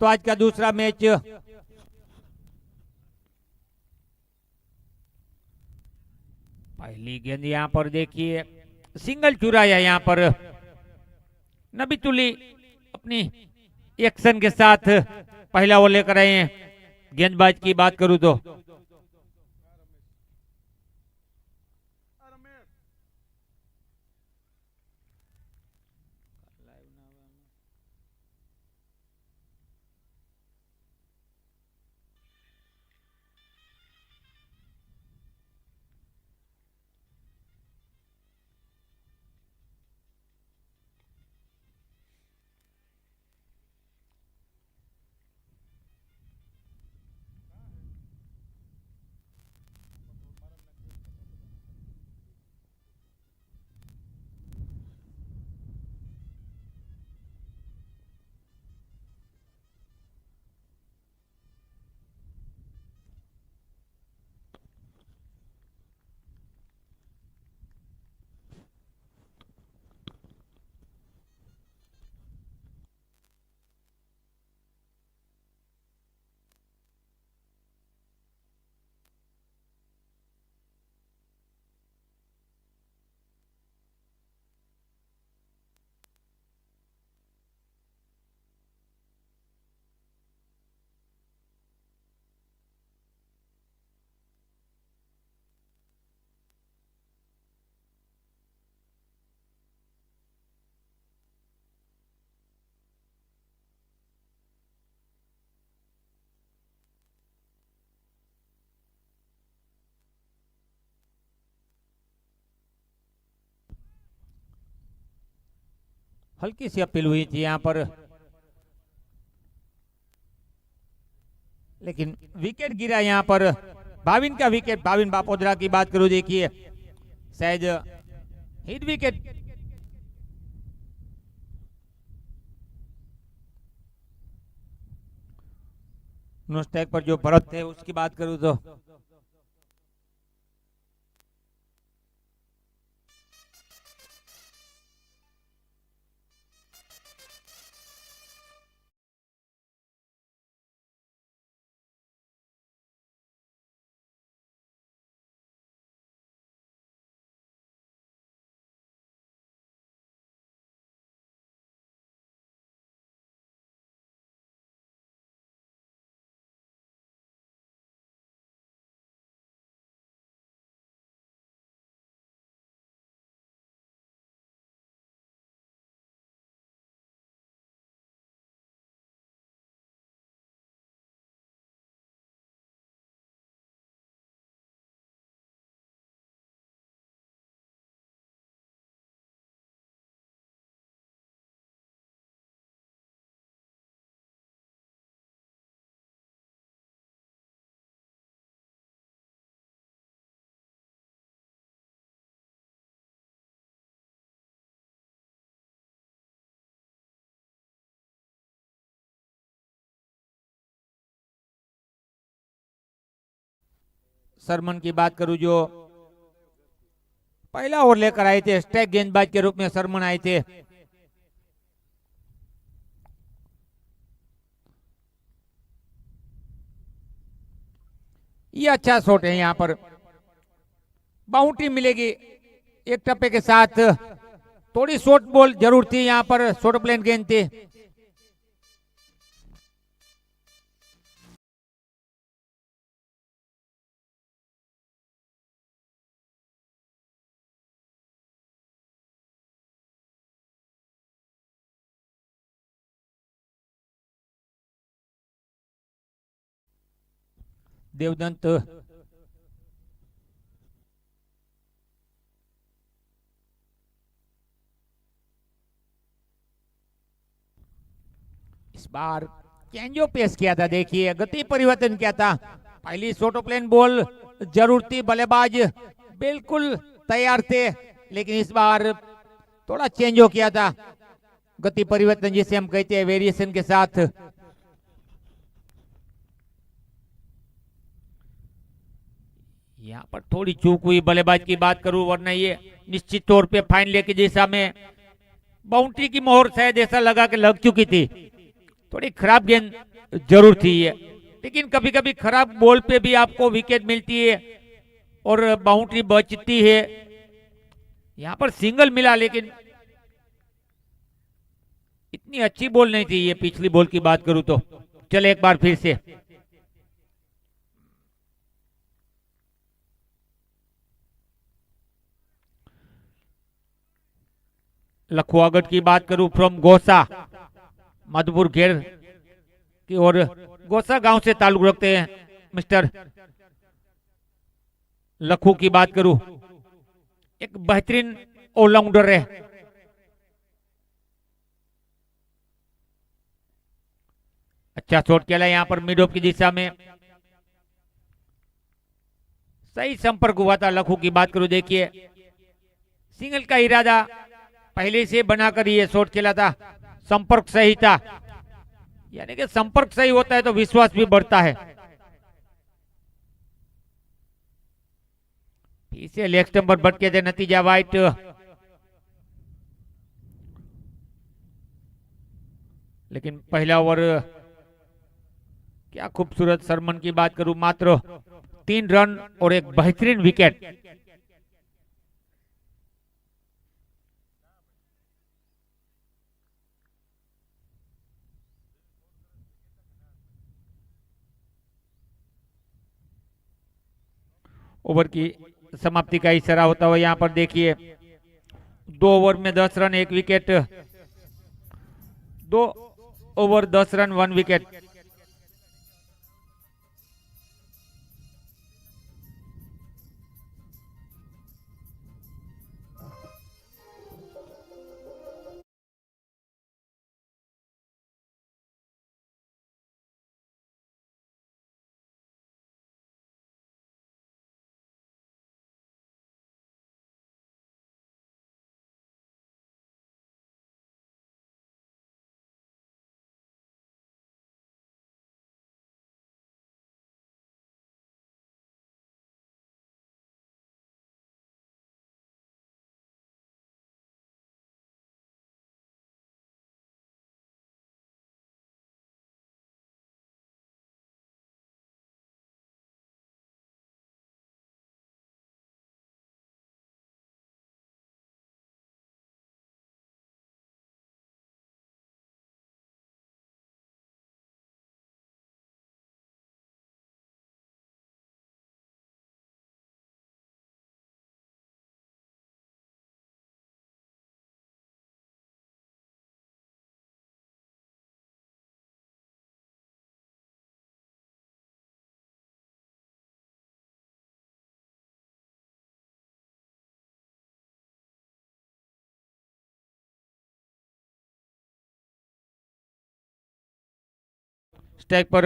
दोस्तों आज का दूसरा मैच पहली गेंद यहाँ पर देखिए सिंगल चुराया यहाँ पर नबीतुल्ली अपनी एक्शन के साथ पहला ओवर लेकर आए हैं। गेंदबाज की बात करूं तो हल्की सी अपील हुई थी यहाँ पर, लेकिन विकेट गिरा यहाँ पर। भाविन का विकेट, भाविन बापोद्रा की बात करूं देखिए सहज हिट विकेट। नुस्टैक पर जो भरत थे उसकी बात करूं तो सरमन की बात करूं जो पहला ओवर लेकर आए थे, स्ट्राइक गेंदबाज के रूप में सरमन आए थे। ये अच्छा शॉट है, यहाँ पर बाउंड्री मिलेगी एक टप्पे के साथ। थोड़ी शॉर्ट बॉल जरूर थी यहाँ पर, शॉर्ट प्लेन गेंद थी। देवदंत इस बार चेंजो पेश किया था, देखिए गति परिवर्तन किया था। पहली शॉर्ट प्लेन बॉल जरूर थी, बल्लेबाज बिल्कुल तैयार थे, लेकिन इस बार थोड़ा चेंजो किया था, गति परिवर्तन जिसे हम कहते हैं वेरिएशन के साथ। यहाँ पर थोड़ी चूक हुई, बल्लेबाज की बात करूं, वरना ये निश्चित तौर पे फाइन लेके जैसा में बाउंड्री की मोहर शायद ऐसा लगा कि लग चुकी थी। थोड़ी खराब गेंद जरूर थी ये, लेकिन कभी कभी खराब बॉल पे भी आपको विकेट मिलती है और बाउंड्री बचती है। यहां पर सिंगल मिला, लेकिन इतनी अच्छी बॉल नहीं थी ये। पिछली बॉल की बात करूं तो चले एक बार फिर से। लखुआगढ़ की बात करूं फ्रॉम गोसा, मधुपुर घेर की ओर। गोसा गांव से ताल्लुक रखते हैं मिस्टर लखू की बात करूं, एक बेहतरीन ऑलराउंडर है। अच्छा शॉट खेला यहां पर मिड ऑफ की दिशा में, सही संपर्क हुआ था। लखू की बात करूं, देखिए सिंगल का इरादा पहले से बनाकर ये शॉट खेला था। संपर्क सही था, यानी कि संपर्क सही होता है तो विश्वास भी बढ़ता है। इसे लेग स्टंप पर भटके थे, नतीजा वाइट। लेकिन पहला ओवर क्या खूबसूरत। सरमन की बात करूं, मात्र 3 रन और एक बेहतरीन विकेट। ओवर की समाप्ति का इशारा होता हुआ यहां पर देखिए 2 ओवर में 10 run 1 wicket, 2 over 10 run 1 wicket. Strike पर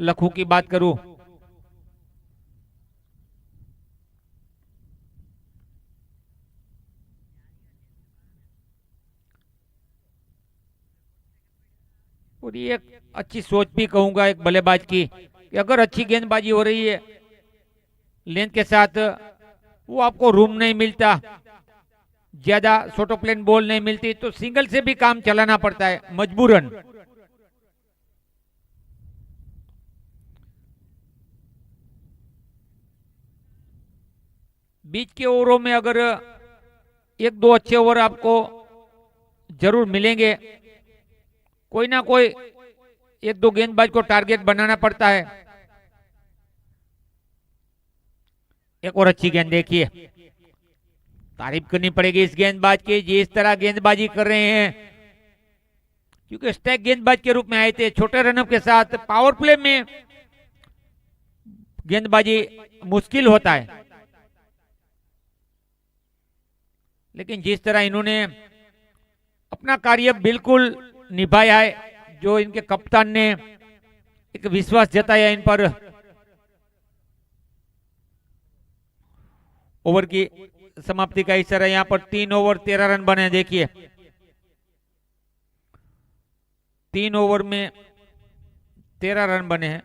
लखू की बात करूं, और ये एक अच्छी सोच भी कहूंगा एक बल्लेबाज की कि अगर अच्छी गेंदबाजी हो रही है लेंथ के साथ, वो आपको रूम नहीं मिलता, ज्यादा शॉर्ट ऑफ प्लेन बॉल नहीं मिलती, तो सिंगल से भी काम चलाना पड़ता है मजबूरन। बीच के ओवरों में अगर 1-2 अच्छे ओवर आपको जरूर मिलेंगे, कोई ना कोई 1-2 गेंदबाज को टारगेट बनाना पड़ता है। एक और अच्छी गेंद देखिए, तारीफ करनी पड़ेगी इस गेंदबाज की, जिस तरह गेंदबाजी कर रहे हैं, क्योंकि स्ट्राइक गेंदबाज के रूप में आए थे। छोटे रनअप के साथ पावर प्ले में गेंदबाजी मुश्किल होता है, लेकिन जिस तरह इन्होंने अपना कार्य बिल्कुल निभाया है, जो इनके कप्तान ने एक विश्वास जताया इन पर। ओवर की समाप्ति का इशारा यहां पर 3 ओवर 13 रन बने। देखिए 3 ओवर में 13 रन बने हैं।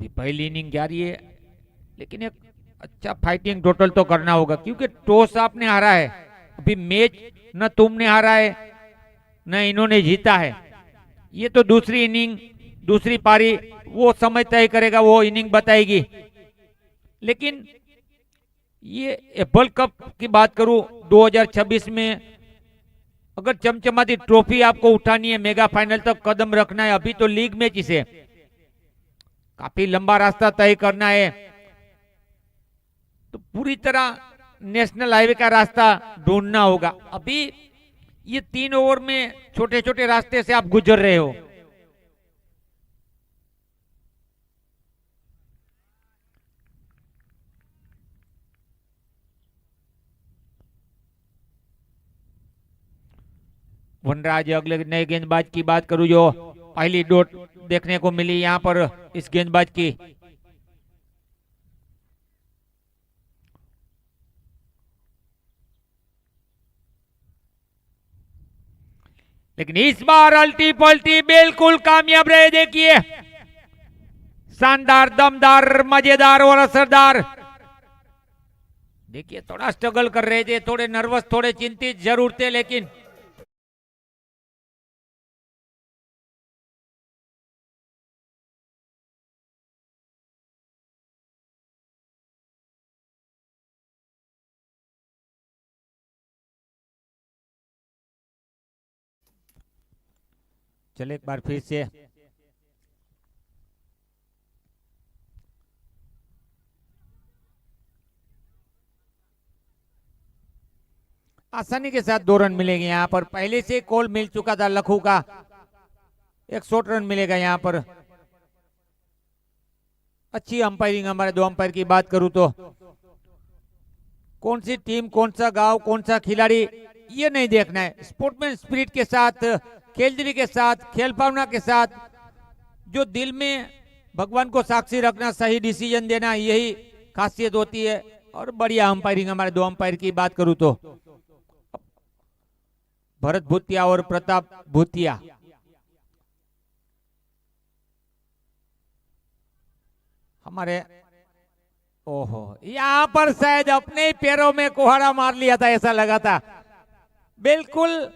अभी पहली इनिंग जा रही है, लेकिन एक अच्छा फाइटिंग टोटल तो करना होगा, क्योंकि टॉस आपने हारा है। अभी मैच न तुमने हारा है न इन्होंने जीता है। ये तो दूसरी इनिंग, दूसरी पारी, वो समय तय करेगा, वो इनिंग बताएगी। लेकिन ये एप्पल कप की बात करूं 2026 में, अगर चमचमाती ट्रॉफी आपको उठानी है, मेगा फाइनल तक कदम रखना है, अभी तो लीग मैच से काफी लंबा रास्ता तय करना है, तो पूरी तरह नेशनल हाईवे का रास्ता ढूंढना होगा। अभी ये 3 ओवर में छोटे छोटे रास्ते से आप गुजर रहे हो। वनराज अगले नए गेंदबाज की बात करूं, जो पहली डोट देखने को मिली यहां पर इस गेंदबाज की। लेकिन इस बार अल्टी पल्टी बिल्कुल कामयाब रहे। देखिए, शानदार, दमदार, मजेदार और असरदार। देखिए, थोड़ा स्ट्रगल कर रहे थे, थोड़े नर्वस, थोड़े चिंतित जरूर थे, लेकिन चले एक बार फिर से आसानी के साथ 2 रन मिलेंगे। यहाँ पर पहले से कॉल मिल चुका था लखू का, एक शॉर्ट रन मिलेगा यहाँ पर। अच्छी अंपायरिंग हमारे 2 अंपायर की बात करूं तो, कौन सी टीम, कौन सा गांव, कौन सा खिलाड़ी, ये नहीं देखना है। स्पोर्टमैन स्पिरिट के साथ, खेलदिली के साथ, खेल भावना के साथ, जो दिल में भगवान को साक्षी रखना, सही डिसीजन देना, यही खासियत होती है। और बढ़िया अंपायरिंग हमारे 2 अंपायर की बात करूं तो, भरत भूतिया और प्रताप भूतिया। हमारे ओहो, यहां पर शायद अपने ही पैरों में कुहाड़ा मार लिया था, ऐसा लगा था। बिल्कुल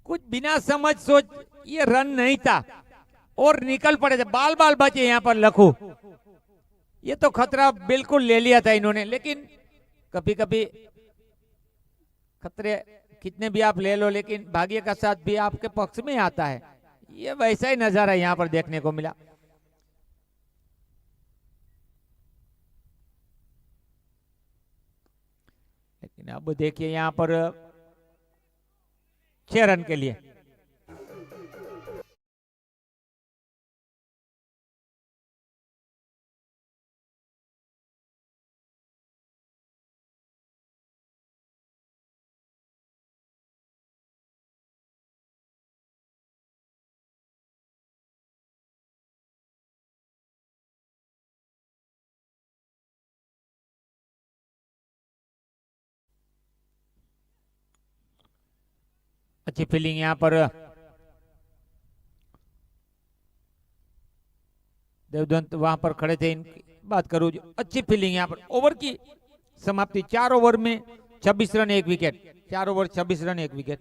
कुछ बिना समझ सोच, ये रन नहीं था और निकल पड़े थे, बाल बाल बचे यहां पर लखू। ये तो खतरा बिल्कुल ले लिया था इन्होंने। लेकिन कभी कभी खतरे कितने भी आप ले लो, लेकिन भाग्य का साथ भी आपके पक्ष में आता है। ये वैसा ही नजारा यहां पर देखने को मिला। लेकिन अब देखिए यहां पर 6 रन के लिए अच्छी फील्डिंग यहां पर देवदंत वहां पर खड़े थे। इनकी बात करूं, अच्छी फील्डिंग यहां पर। ओवर की समाप्ति 4 ओवर में 26 run 1 wicket, 4 over 26 run 1 wicket.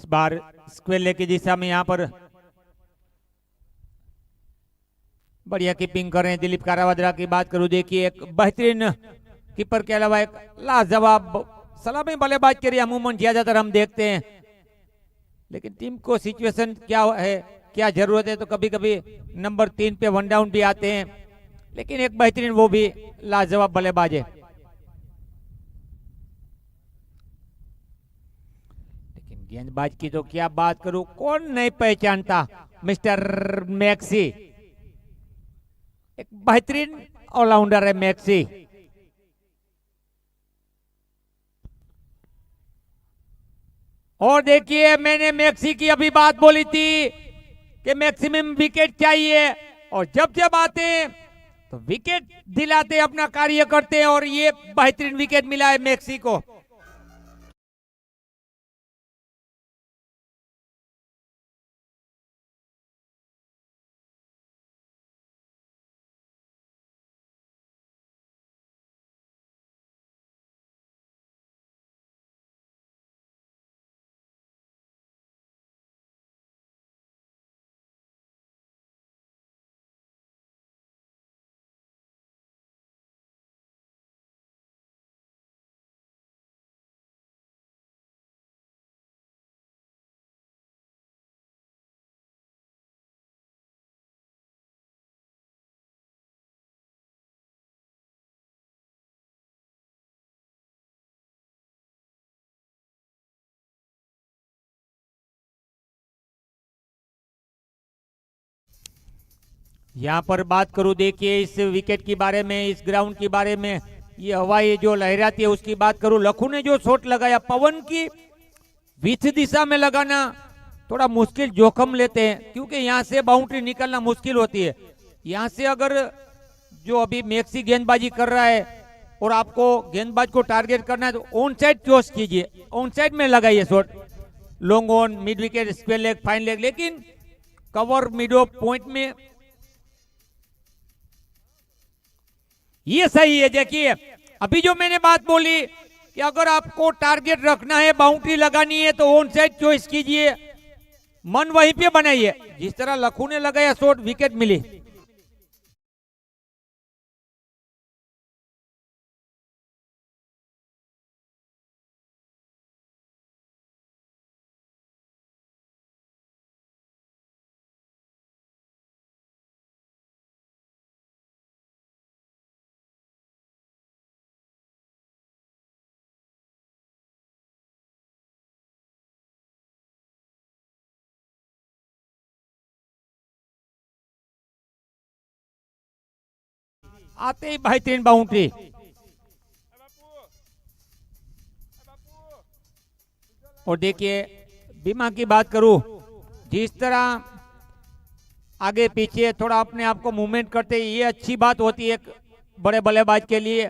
बार स्क्वेयर लेग की दिशा में यहाँ पर बढ़िया कीपिंग कर रहे हैं दिलीप कारावाद्रा की बात करूं, देखिए एक बेहतरीन कीपर के अलावा एक लाजवाब सलामी बल्लेबाज के लिए अमूमन ज्यादातर हम देखते हैं, लेकिन टीम को सिचुएशन क्या है, क्या जरूरत है, तो कभी कभी नंबर 3 पे वन डाउन भी आते हैं, लेकिन एक बेहतरीन वो भी लाजवाब बल्लेबाज है। लेकिन गेंदबाज की तो क्या बात करूं, कौन नहीं पहचानता मिस्टर मैक्सी, एक बेहतरीन ऑलराउंडर है मैक्सी। और देखिए मैंने मैक्सी की अभी बात बोली थी कि मैक्सिमम विकेट चाहिए, और जब जब आते हैं तो विकेट दिलाते अपना कार्य करते हैं, और ये बेहतरीन विकेट मिला है मैक्सी को। यहां पर बात करूं, देखिए इस विकेट के बारे में, इस ग्राउंड के बारे में, ये हवाई जो लहराती है उसकी बात करूं, लखू ने जो शॉट लगाया पवन की विच दिशा में लगाना थोड़ा मुश्किल जोखम लेते हैं, क्योंकि यहां से बाउंड्री निकलना मुश्किल होती है। यहां से अगर जो अभी मैक्सी गेंदबाजी कर रहा है और आपको गेंदबाज को टारगेट करना है तो ऑन साइड चॉइस कीजिए, ऑन साइड में लगाइए shot, long on, mid wicket, square leg, fine leg, लेकिन कवर मिड ऑफ पॉइंट में ये सही है। देखिए अभी जो मैंने बात बोली कि अगर आपको टारगेट रखना है, बाउंड्री लगानी है, तो ऑन साइड चॉइस कीजिए, मन वहीं पे बनाइए। जिस तरह लखू ने लगाया शॉट, विकेट मिली। आते ही बेहतरीन बाउंड्री। और देखिए बीमा की बात करूं, जिस तरह आगे पीछे थोड़ा अपने आप को मूवमेंट करते, ये अच्छी बात होती है एक बड़े बल्लेबाज के लिए।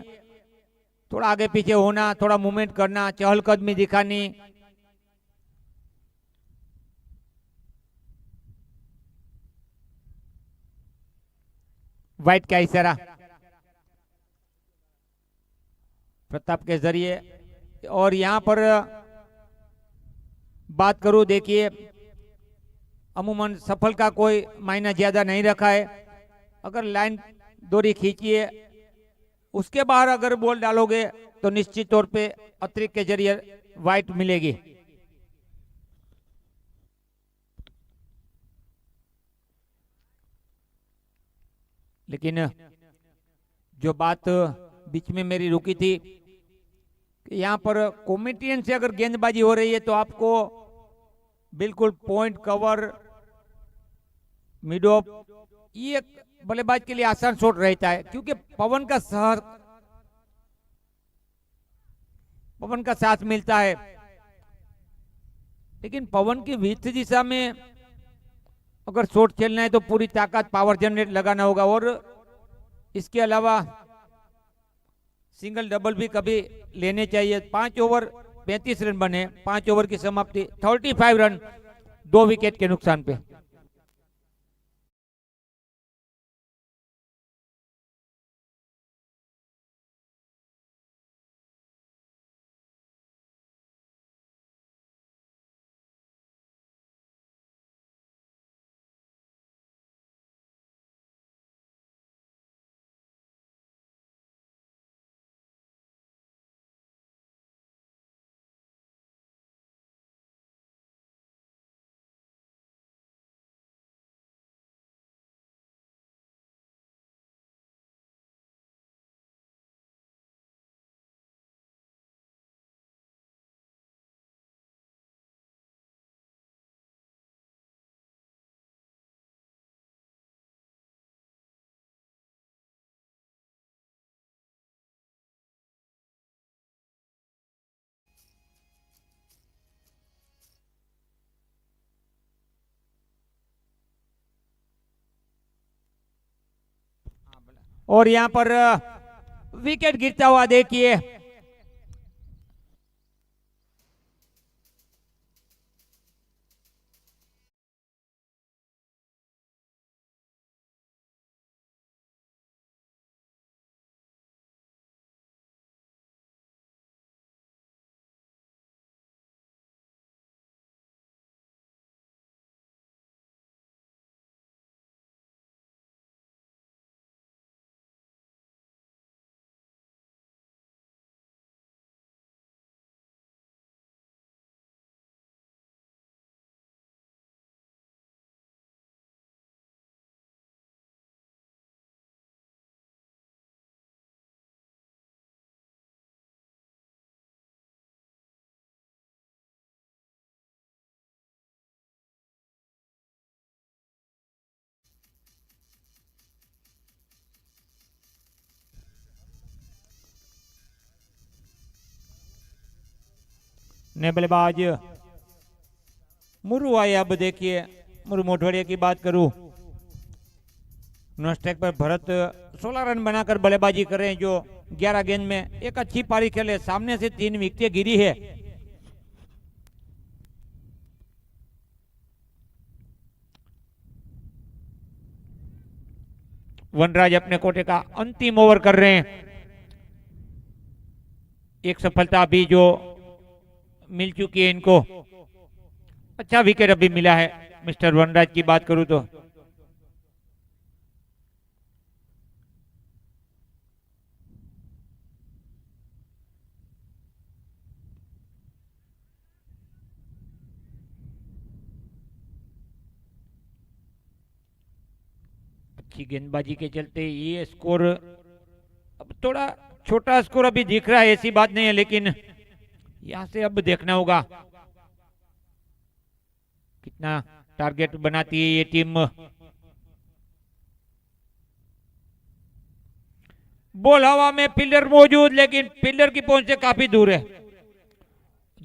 थोड़ा आगे पीछे होना, थोड़ा मूवमेंट करना, चहलकदमी दिखानी। वाइट का इशारा प्रताप के जरिए। और यहां पर बात करूं, देखिए अमूमन सफल का कोई मायना ज्यादा नहीं रखा है। अगर लाइन दोरी खींचिए, उसके बाहर अगर बॉल डालोगे तो निश्चित तौर पे अतिरिक्त के जरिए वाइट मिलेगी। लेकिन जो बात बीच में मेरी रुकी थी, यहाँ पर कॉमेडियन से अगर गेंदबाजी हो रही है तो आपको बिल्कुल पॉइंट, कवर, मिड ऑफ, ये बल्लेबाज के लिए आसान शॉट रहता है, क्योंकि पवन का साथ मिलता है। लेकिन पवन की विरुद्ध दिशा में अगर शॉट खेलना है तो पूरी ताकत, पावर जनरेट लगाना होगा। और इसके अलावा सिंगल डबल भी कभी लेने चाहिए। 5 ओवर 35 रन बने, 5 ओवर की समाप्ति 35 रन, 2 विकेट के नुकसान पे। और यहां पर विकेट गिरता हुआ देखिए। ने बल्लेबाज मुरु आए। अब देखिए मुरु मोटवाड़िया की बात करूं, नॉस्ट्राइक पर भरत 16 रन बनाकर बल्लेबाजी कर रहे हैं, जो 11 गेंद में एक अच्छी पारी खेले। सामने से 3 विकेटें गिरी है। वनराज अपने कोटे का अंतिम ओवर कर रहे हैं। एक सफलता अभी जो मिल चुकी है इनको। अच्छा विकेट अभी मिला है मिस्टर वनराज की बात करूं तो। अच्छी गेंदबाजी के चलते ये स्कोर अब थोड़ा छोटा स्कोर अभी दिख रहा है, ऐसी बात नहीं है, लेकिन यहां से अब देखना होगा कितना टारगेट बनाती है ये टीम। बॉल हवा में, फील्डर मौजूद, लेकिन फील्डर की पहुंच से काफी दूर है।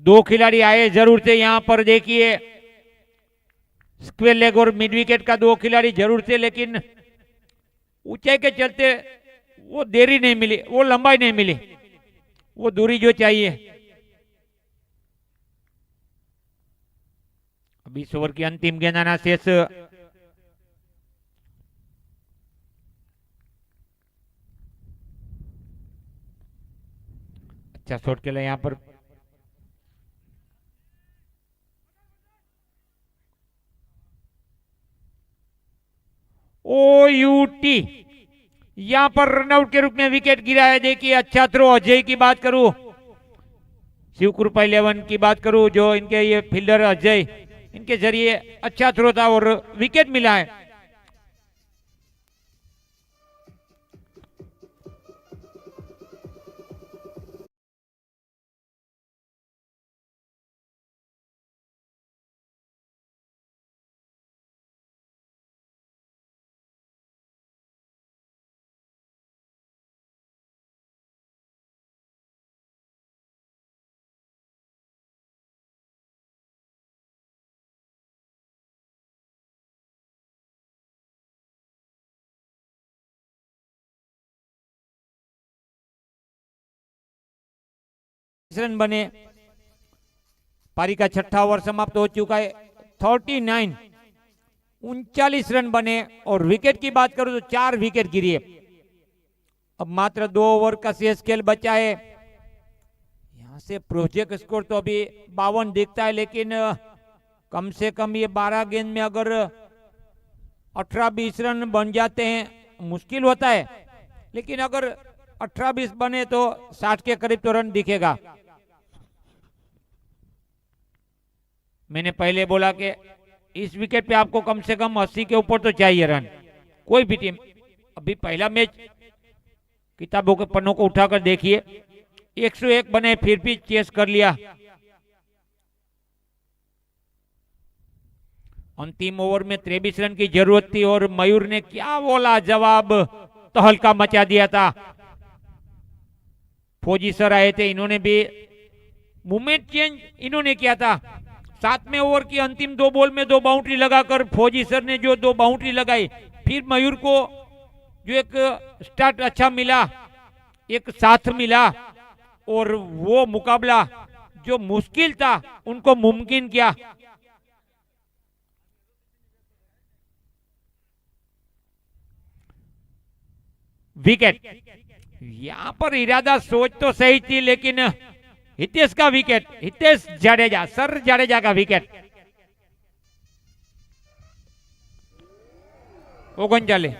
2 खिलाड़ी आए जरूर थे यहां पर। देखिए स्क्वेयर लेग और मिड विकेट का 2 खिलाड़ी जरूर थे, लेकिन ऊंचाई के चलते वो देरी नहीं मिली, वो लंबाई नहीं मिली, वो दूरी जो चाहिए। 20 ओवर की अंतिम गेंद आना शेष। अच्छा शॉट खेला यहां पर। OUT यहां पर रनआउट के रूप में विकेट गिरा है। देखिए अच्छा थ्रो। अजय की बात करूं, शिवकृपा 11 की बात करूं, जो इनके ये फील्डर अजय, इनके जरिए अच्छा थ्रो था और विकेट मिला है। रन बने, पारी का 6ठा ओवर समाप्त हो चुका है। 39 39 रन बने और विकेट की बात करूं तो 4 विकेट गिरी है। अब मात्र 2 ओवर का शेष खेल बचा है। यहां से प्रोजेक्ट स्कोर तो अभी 52 दिखता है, लेकिन कम से कम ये 12 गेंद में अगर 18-20 रन बन जाते हैं मुश्किल होता है, लेकिन अगर 18-20 बने तो 60 के करीब तो रन दिखेगा। मैंने पहले बोला कि इस विकेट पे आपको कम से कम 80 के ऊपर तो चाहिए रन, कोई भी टीम। अभी पहला मैच किताबों के पन्नों को उठाकर देखिए, 101 बने फिर भी चेस कर लिया। अंतिम ओवर में 23 रन की जरूरत थी और मयूर ने क्या बोला जवाब, तहलका मचा दिया था। फौजी सर आए थे, इन्होंने भी मूवमेंट चेंज इन्होंने किया था। 7वें ओवर की अंतिम 2 बॉल में 2 बाउंड्री लगाकर फौजी सर ने जो 2 बाउंड्री लगाई, फिर मयूर को जो एक स्टार्ट अच्छा मिला, एक साथ मिला और वो मुकाबला जो मुश्किल था उनको मुमकिन किया। विकेट, यहां पर इरादा सोच तो सही थी, लेकिन हितेश का विकेट, हितेश जाडेजा, सर जाडेजा का विकेट। 39।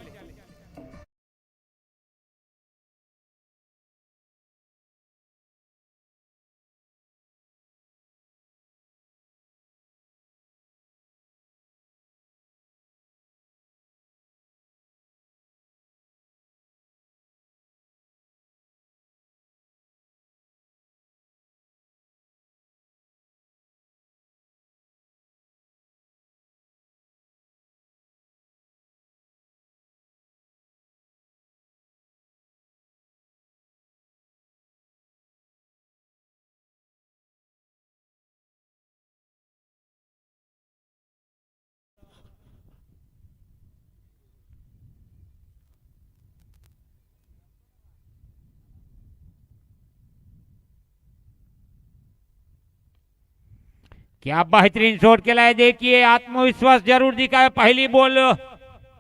क्या बेहतरीन शॉट खेला है, देखिए आत्मविश्वास जरूर दिखा है। पहली बॉल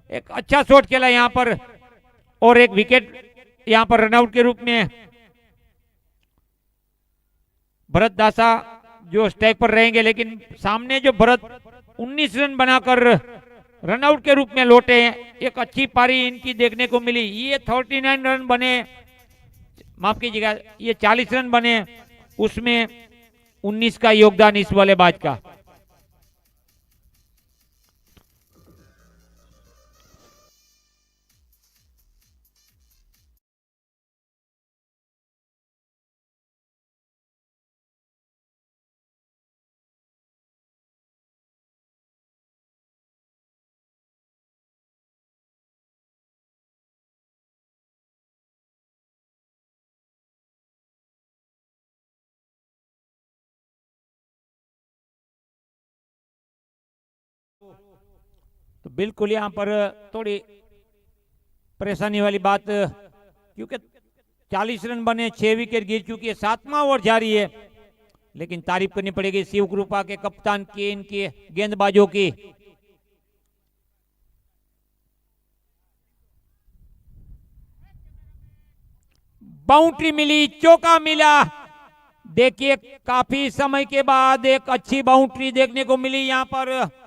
एक अच्छा शॉट खेला यहां पर और एक विकेट यहां पर रनआउट के रूप में। भरत दासा जो स्ट्राइक पर रहेंगे, लेकिन सामने जो भरत 19 रन बनाकर रनआउट के रूप में लौटे हैं, एक अच्छी पारी इनकी देखने को मिली। ये 39 रन बने, माफ कीजिएगा, ये 40 रन बने, उसमें 19 का योगदान इस बल्लेबाज का। तो बिल्कुल यहां पर थोड़ी परेशानी वाली बात, क्योंकि 40 रन बने, 6 विकेट गिर चुकी है, 7वां ओवर जारी है। लेकिन तारीफ करनी पड़ेगी शिव कृपा के कप्तान की, इनके गेंदबाजों की। बाउंड्री मिली, चौका मिला। देखिए काफी समय के बाद एक अच्छी बाउंड्री देखने को मिली यहां पर।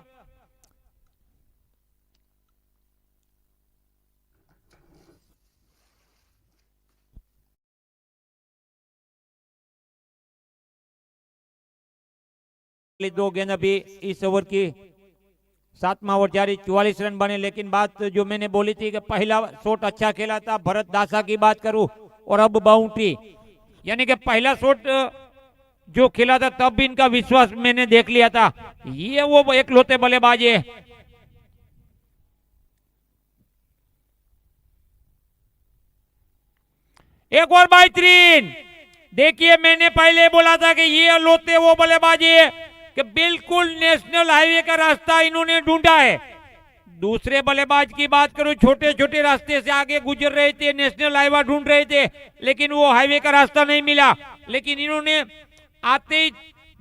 दो गेंद अभी इस ओवर की, 7वां ओवर जारी, 44 रन बने। लेकिन बात जो मैंने बोली थी कि पहला शॉट अच्छा खेला था, भरत दासा की बात करूं, और अब बाउंड्री, यानी कि पहला शॉट जो खेला था तब भी इनका विश्वास मैंने देख लिया था। ये वो एकलौते बल्लेबाज है। एक और बेहतरीन, देखिए मैंने पहले बोला था कि ये लोते वो बल्लेबाज है कि बिल्कुल नेशनल हाईवे का रास्ता इन्होंने ढूंढा है। दूसरे बल्लेबाज की बात करूं, छोटे छोटे रास्ते से आगे गुजर रहे थे, नेशनल हाईवे ढूंढ रहे थे, लेकिन वो हाईवे का रास्ता नहीं मिला। लेकिन इन्होंने आते ही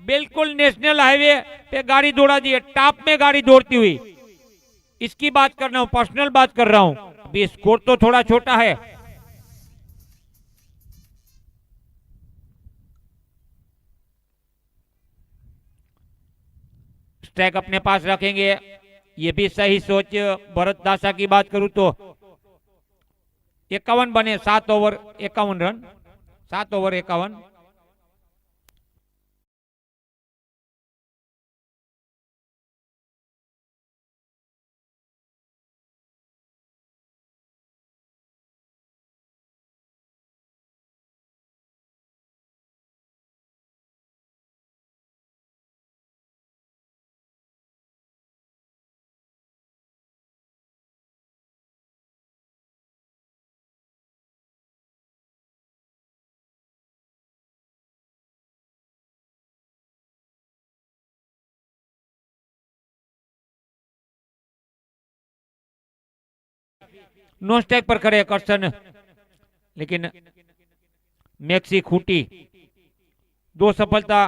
बिल्कुल नेशनल हाईवे पे गाड़ी दौड़ा दी है, टॉप में गाड़ी दौड़ती हुई। इसकी बात कर रहा हूं, पर्सनल बात कर रहा हूं। अभी स्कोर तो थोड़ा छोटा है। स्ट्राइक अपने पास रखेंगे, ये भी सही सोच। भरत दासा की बात करूं तो 51 बने, 7 over 51 run, 7 over 51। No strike पर खड़े कर्सन, लेकिन मैक्सी खूटी। दो सफलता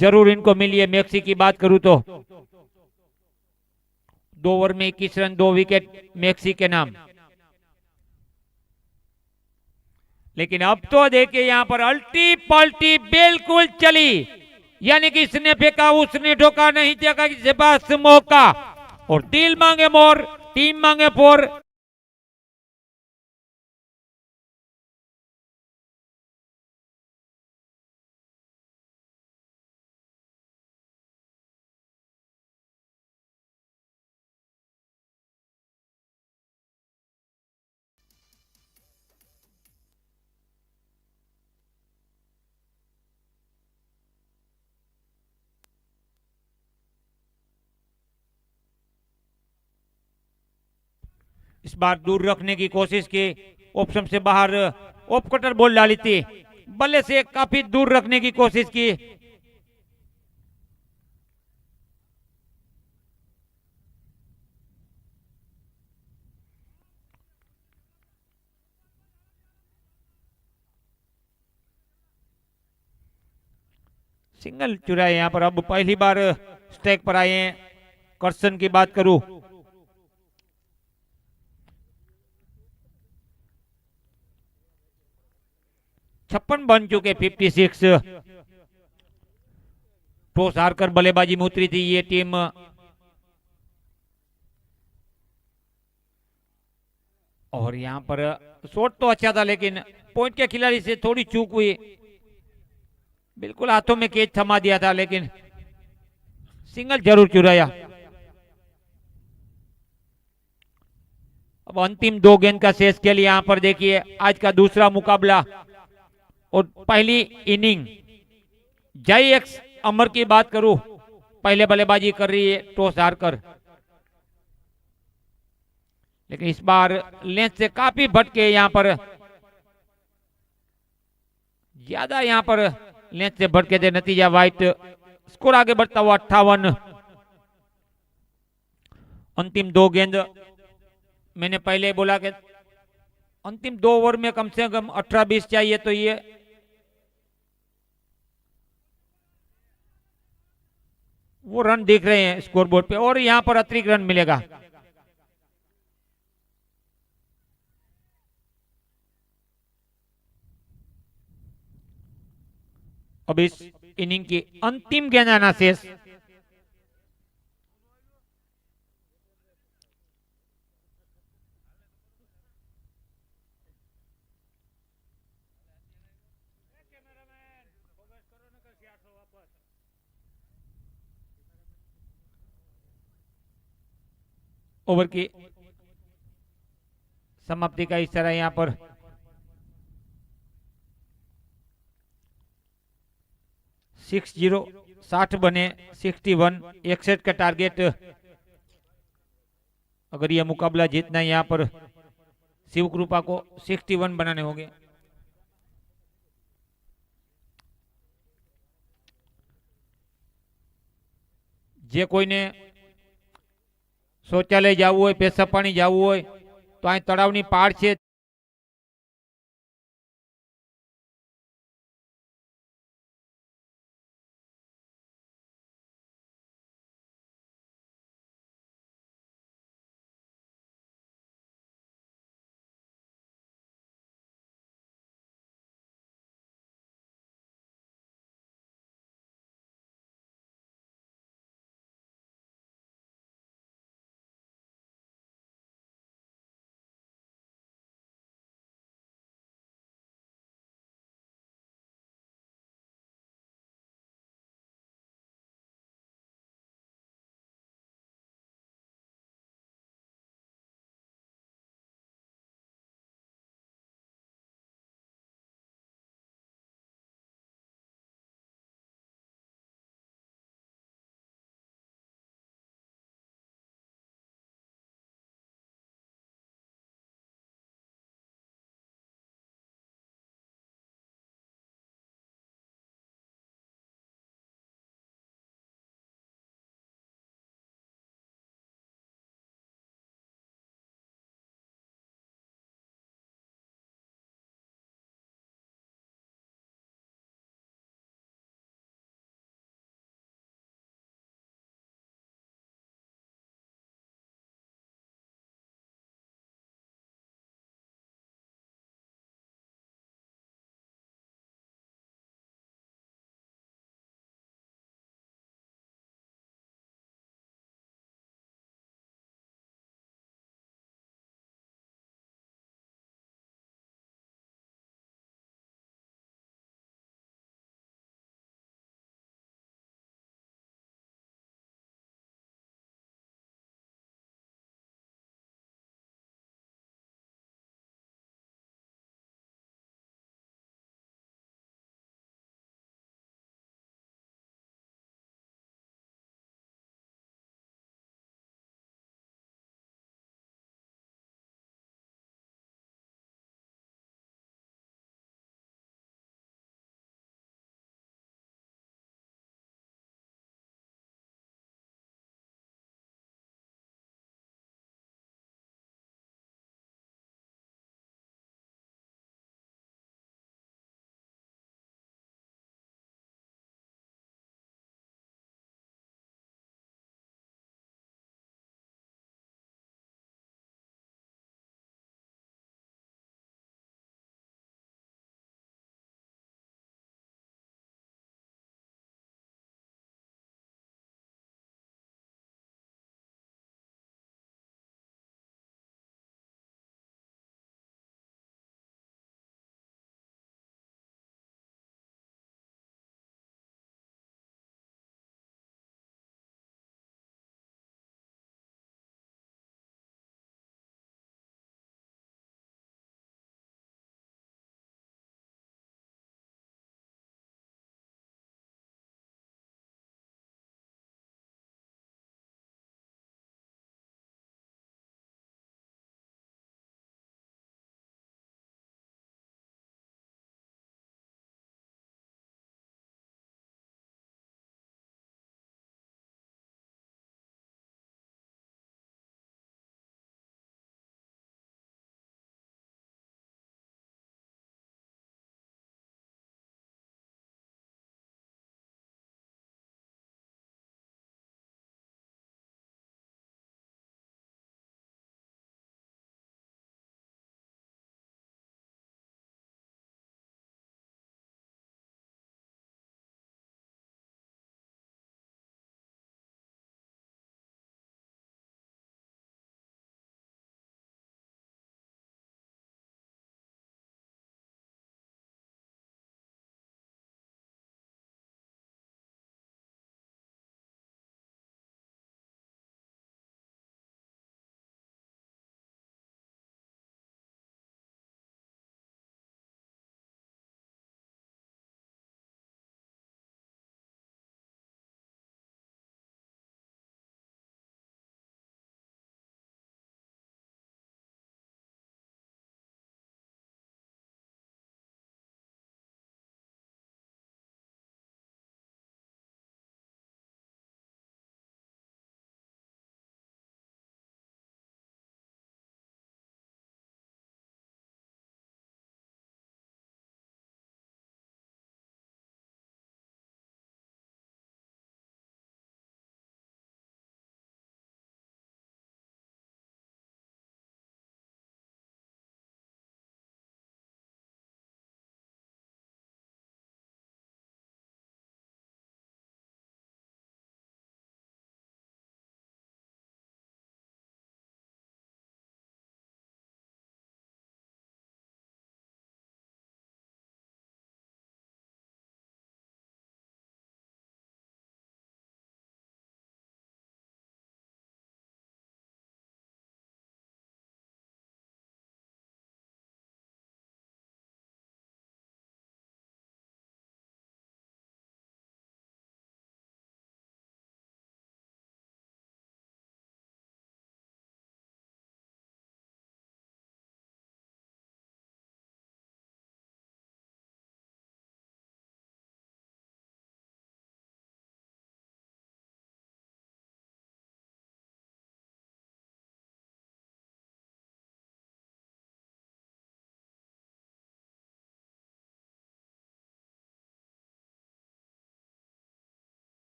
जरूर इनको मिली है। मैक्सी की बात करूं तो 2 ओवर में 21 रन, 2 विकेट मैक्सी के नाम। लेकिन अब तो देखिए यहां पर अल्टी पल्टी बिल्कुल चली, यानी कि इसने फेंका उसने ठोका, नहीं देखा किसी पास मौका, और दिल मांगे मोर, टीम मांगे फोर। इस बार दूर रखने की कोशिश की, ऑप्शन से बाहर ऑफ कटर बॉल डाली थी, बल्ले से काफी दूर रखने की कोशिश की। सिंगल चुराए यहां पर। अब पहली बार स्ट्राइक पर आए हैं। कर्सन की बात करूं, छप्पन बन चुके, 56। टॉस हारकर बल्लेबाजी में उतरी थी ये टीम। और यहां पर शॉट तो अच्छा था, लेकिन पॉइंट के खिलाड़ी से थोड़ी चूक हुई। बिल्कुल हाथों में कैच थमा दिया था, लेकिन सिंगल जरूर चुराया। अब अंतिम 2 गेंद का शेष खेल यहां पर देखिए, आज का दूसरा मुकाबला और पहली इनिंग। जय एक्स अमर की बात करूं, पहले बल्लेबाजी कर रही है टॉस हारकर, लेकिन इस बार लेंथ से काफी भटके यहां पर, ज्यादा यहां पर लेंथ से भटके थे। नतीजा वाइट, स्कोर आगे बढ़ता हुआ 58। अंतिम 2 गेंद, मैंने पहले बोला कि अंतिम 2 ओवर में कम से कम 18-20 चाहिए, तो ये वो रन दिख रहे हैं स्कोरबोर्ड पे, और यहां पर अतिरिक्त रन मिलेगा। अब इस इनिंग की अंतिम गेंद आना शेष। ओवर की समाप्ति का इशारा यहां पर। सिक्स 60 बने, 61, 61 का टारगेट। अगर यह मुकाबला जीतना है, यहां पर शिव कृपा को 61 बनाने होंगे। जे કોઈને શૌચાલય જવું હોય, પેશાબ પાણી જવું હોય, તો અહીં તળાવની પાળ છે,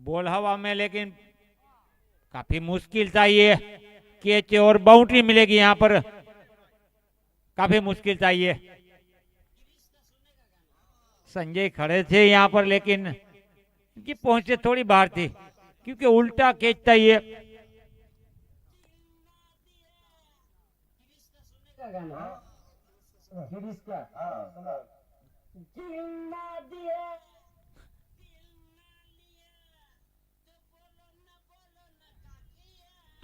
बॉल हवा में, लेकिन काफी मुश्किल था ये कैच और बाउंड्री मिलेगी यहाँ पर, काफी मुश्किल था ये। संजय खड़े थे यहाँ पर, लेकिन इनकी पहुंच से थोड़ी बाहर थी क्योंकि उल्टा कैच था ये।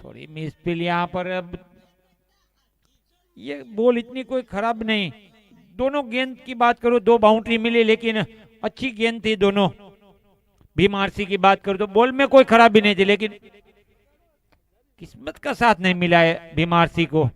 थोड़ी मिसफील यहाँ पर। अब ये बॉल इतनी कोई खराब नहीं, दोनों गेंद की बात करो 2 बाउंड्री मिली, लेकिन अच्छी गेंद थी दोनों। भीमारसी की बात करो तो बॉल में कोई खराबी नहीं थी, लेकिन किस्मत का साथ नहीं मिला है भीमारसी को।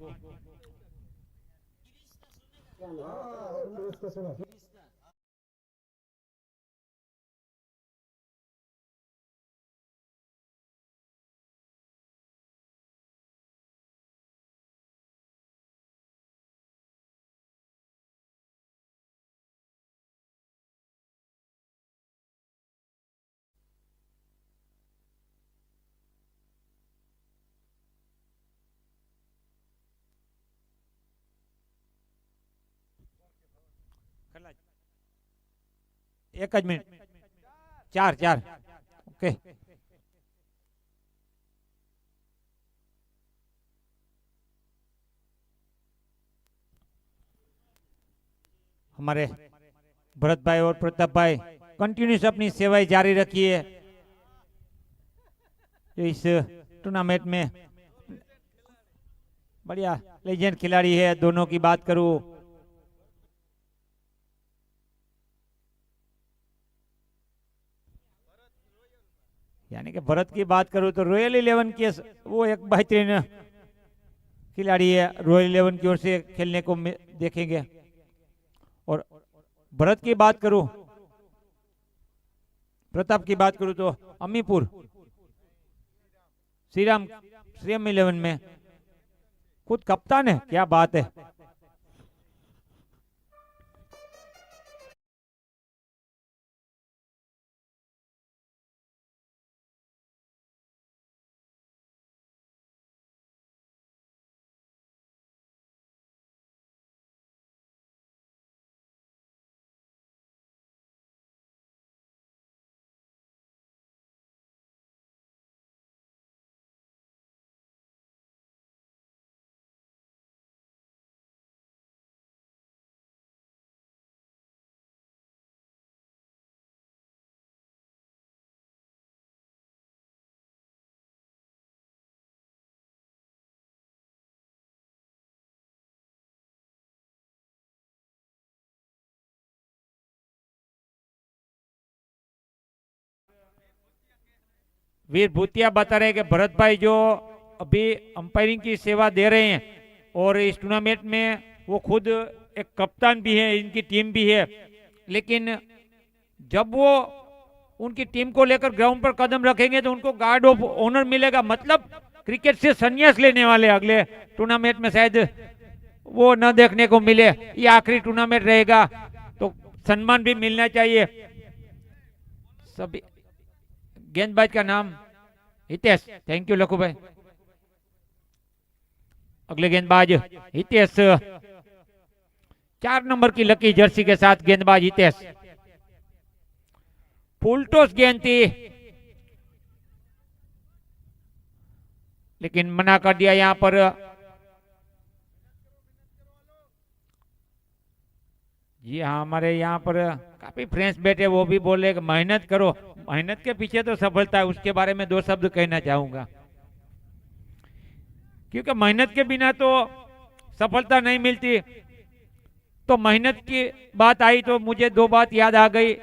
एक ज मिनट, 4 ओके। हमारे भरत भाई और प्रताप भाई कंटिन्यूस अपनी सेवाएं जारी रखिए इस टूर्नामेंट में। बढ़िया लेजेंड खिलाड़ी है, दोनों की बात करूं यानी कि भरत की बात करूं तो रॉयल 11 के वो एक बेहतरीन खिलाड़ी है, रॉयल 11 की ओर से खेलने को देखेंगे। और भरत की बात करूं, प्रताप की बात करूं तो अमीपुर श्रीराम 11 में खुद कप्तान है, क्या बात है। वीर भूतिया बता रहे हैं कि भरत भाई जो अभी अंपायरिंग की सेवा दे रहे हैं और इस टूर्नामेंट में वो खुद एक कप्तान भी है, इनकी टीम भी है, लेकिन जब वो उनकी टीम को लेकर ग्राउंड पर कदम रखेंगे तो उनको गार्ड ऑफ ऑनर मिलेगा, मतलब क्रिकेट से संन्यास लेने वाले अगले टूर्नामेंट में शायद वो न देखने को मिले। ये आखिरी टूर्नामेंट रहेगा तो सम्मान भी मिलना चाहिए सभी। गेंदबाज का नाम हितेश, थैंक यू लखू भाई। अगले गेंदबाज हितेश, 4 नंबर की लकी जर्सी के साथ गेंदबाज हितेश। फुल टॉस गेंद थी लेकिन मना कर दिया यहां पर। जी हाँ, हमारे यहाँ पर काफी फ्रेंड्स बैठे, वो भी बोले कि मेहनत करो, मेहनत के पीछे तो सफलता है, उसके बारे में 2 शब्द कहना चाहूंगा, क्योंकि मेहनत के बिना तो सफलता नहीं मिलती। तो मेहनत की बात आई तो मुझे 2 बात याद आ गई।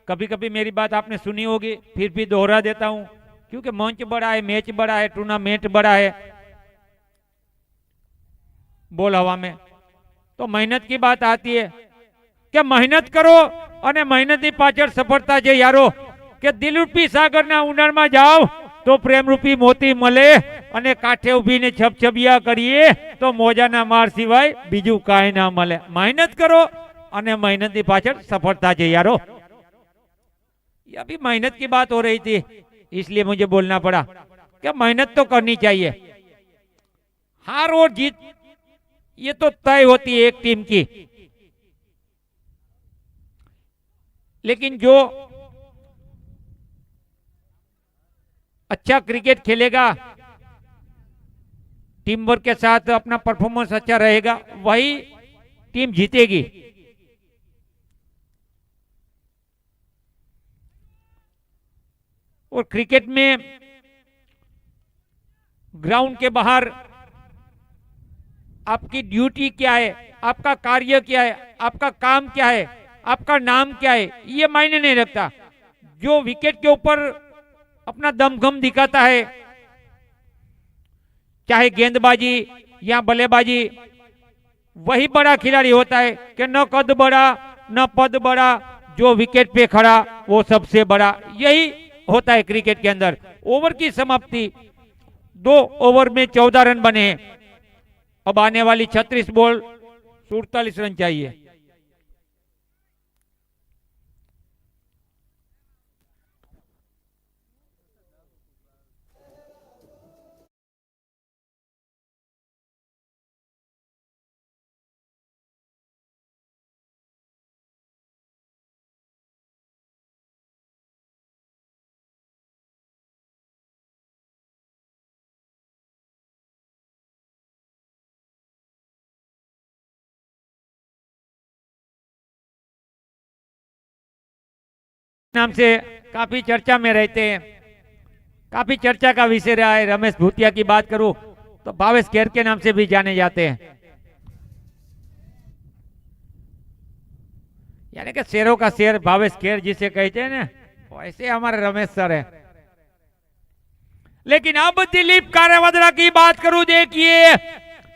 कभी कभी मेरी बात आपने सुनी होगी, फिर भी दोहरा देता हूं, क्योंकि मंच बड़ा है, मैच बड़ा है, टूर्नामेंट बड़ा है, बॉल हवा में तो मेहनत की बात आती है कि मेहनत करो અને મહેનતની પાછળ સફળતા છે યારો, કે દિલરૂપી સાગરના ઉંડાણમાં જાઓ તો પ્રેમરૂપી મોતી મળે અને કાંઠે ઊભીને છબછબિયા કરીએ તો મોજાના માર સિવાય બીજું કાંઈ ના મળે। મહેનત કરો અને મહેનતની પાછળ સફળતા છે यारो। ये अभी मेहनत की बात हो रही थी इसलिए मुझे बोलना पड़ा कि मेहनत तो करनी चाहिए। हार और जीत ये तो तय होती है एक टीम की, लेकिन जो अच्छा क्रिकेट खेलेगा, टीम वर्क के साथ अपना परफॉर्मेंस अच्छा रहेगा, वही टीम जीतेगी। और क्रिकेट में ग्राउंड के बाहर आपकी ड्यूटी क्या है, आपका कार्य क्या है, आपका काम क्या है, आपका नाम क्या है, ये मायने नहीं रखता। जो विकेट के ऊपर अपना दमखम दिखाता है, चाहे गेंदबाजी या बल्लेबाजी, वही बड़ा खिलाड़ी होता है कि न कद बड़ा न पद बड़ा, जो विकेट पे खड़ा वो सबसे बड़ा। यही होता है क्रिकेट के अंदर। ओवर की समाप्ति 2 ओवर में 14 रन बने हैं। अब आने वाली 36 बॉल 47 रन चाहिए। नाम से काफी चर्चा में रहते हैं, काफी चर्चा का विषय रहा है। रमेश भूतिया की बात करूं तो भावेश खेर के नाम से भी जाने जाते हैं, यानी कि शेरों का शेर भावेश खेर जिसे कहते हैं ना, वैसे हमारे रमेश सर है। लेकिन अब दिलीप कारावदरा की बात करूं, देखिए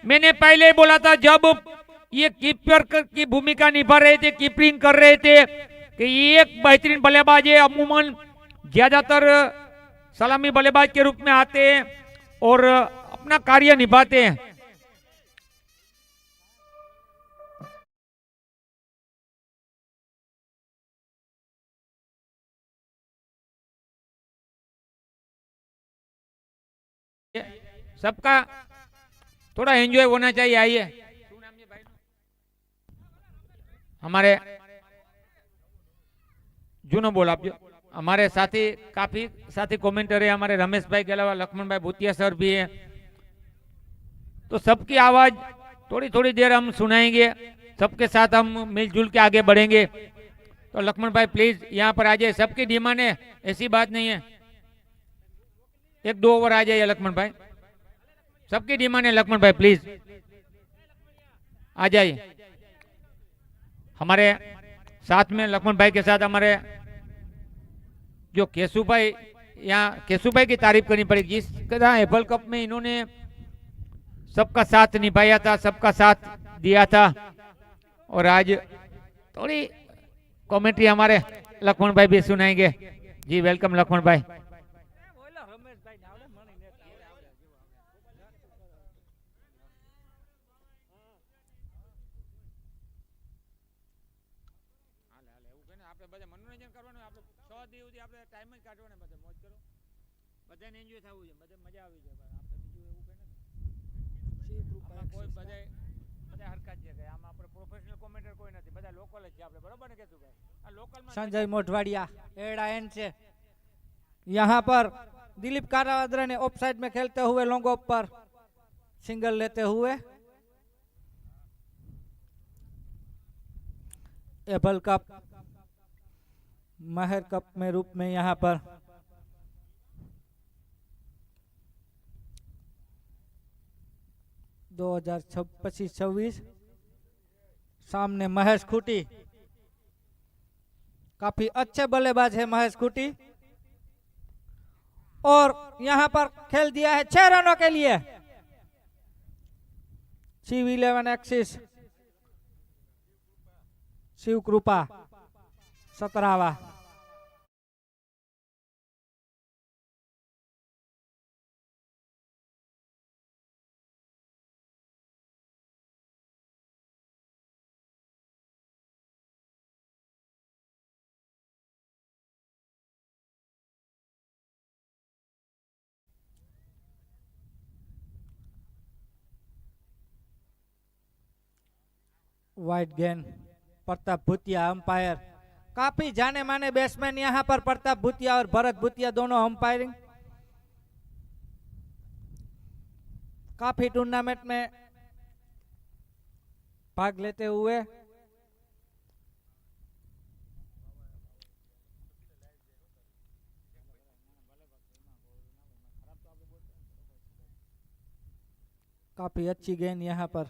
मैंने पहले बोला था जब ये कीपर की भूमिका निभा रहे थे, कीपिंग कर रहे थे, कि ये एक बेहतरीन बल्लेबाज है। अमूमन ज्यादातर सलामी बल्लेबाज के रूप में आते हैं और अपना कार्य निभाते हैं। सबका थोड़ा एंजॉय होना चाहिए। आइए हमारे जूनो बोल आप, हमारे साथी काफी साथी कमेंटर है, हमारे रमेश भाई के अलावा लक्ष्मण भाई भूतिया सर भी है, तो सबकी आवाज थोड़ी थोड़ी देर हम सुनाएंगे, सबके साथ हम मिलजुल के आगे बढ़ेंगे। तो लक्ष्मण भाई प्लीज यहाँ पर आ जाए, सबकी डिमांड है, ऐसी बात नहीं है। 1-2 ओवर आ जाइए लक्ष्मण भाई, सबकी डिमांड है। लक्ष्मण भाई प्लीज आ जाइए। हमारे साथ में लक्ष्मण भाई के साथ हमारे जो केशु भाई, यहाँ केशु भाई की तारीफ करनी पड़ेगी, जिस तरह एपल कप में इन्होंने सबका साथ निभाया था, सबका साथ दिया था। और आज थोड़ी कमेंट्री हमारे लक्ष्मण भाई भी सुनाएंगे। जी वेलकम लक्ष्मण भाई। मनोरंजन करવાનું, આપણે 6 દી સુધી આપણે ટાઈમ જ કાઢવાનો, બધા મોજ કરો, બધાને એન્જોય થવું જોઈએ, બધા મજા આવી જાય, આપણે બીજું એવું કઈ નથી। આમાં કોઈ બધા બધા હરકત છે કે આમાં આપણે પ્રોફેશનલ કોમેન્ટર કોઈ નથી, બધા લોકલ જ છે આપણે, બરાબર ને કેતું ભાઈ? આ લોકલમાં संजय मोटवाड़िया एड़ा एंड से यहाँ पर दिलीप कारावदरा ने ऑफ साइड में खेलते हुए लॉन्ग ऑफ पर सिंगल लेते हुए एपल कप महर कप में रूप में यहाँ पर दो 2025-26 सामने महेश खूटी, काफी अच्छे बल्लेबाज है महेश खूटी, और यहां पर खेल दिया है 6 रनों के लिए। शिव 11 एक्सिस शिव कृपा 17वां। वाइड गेंद प्रताप भूतिया अंपायर। काफी जाने माने बैट्समैन यहाँ पर प्रताप भूतिया और भरत भूतिया दोनों अंपायरिंग काफी टूर्नामेंट में भाग लेते हुए। काफी अच्छी गेंद यहाँ पर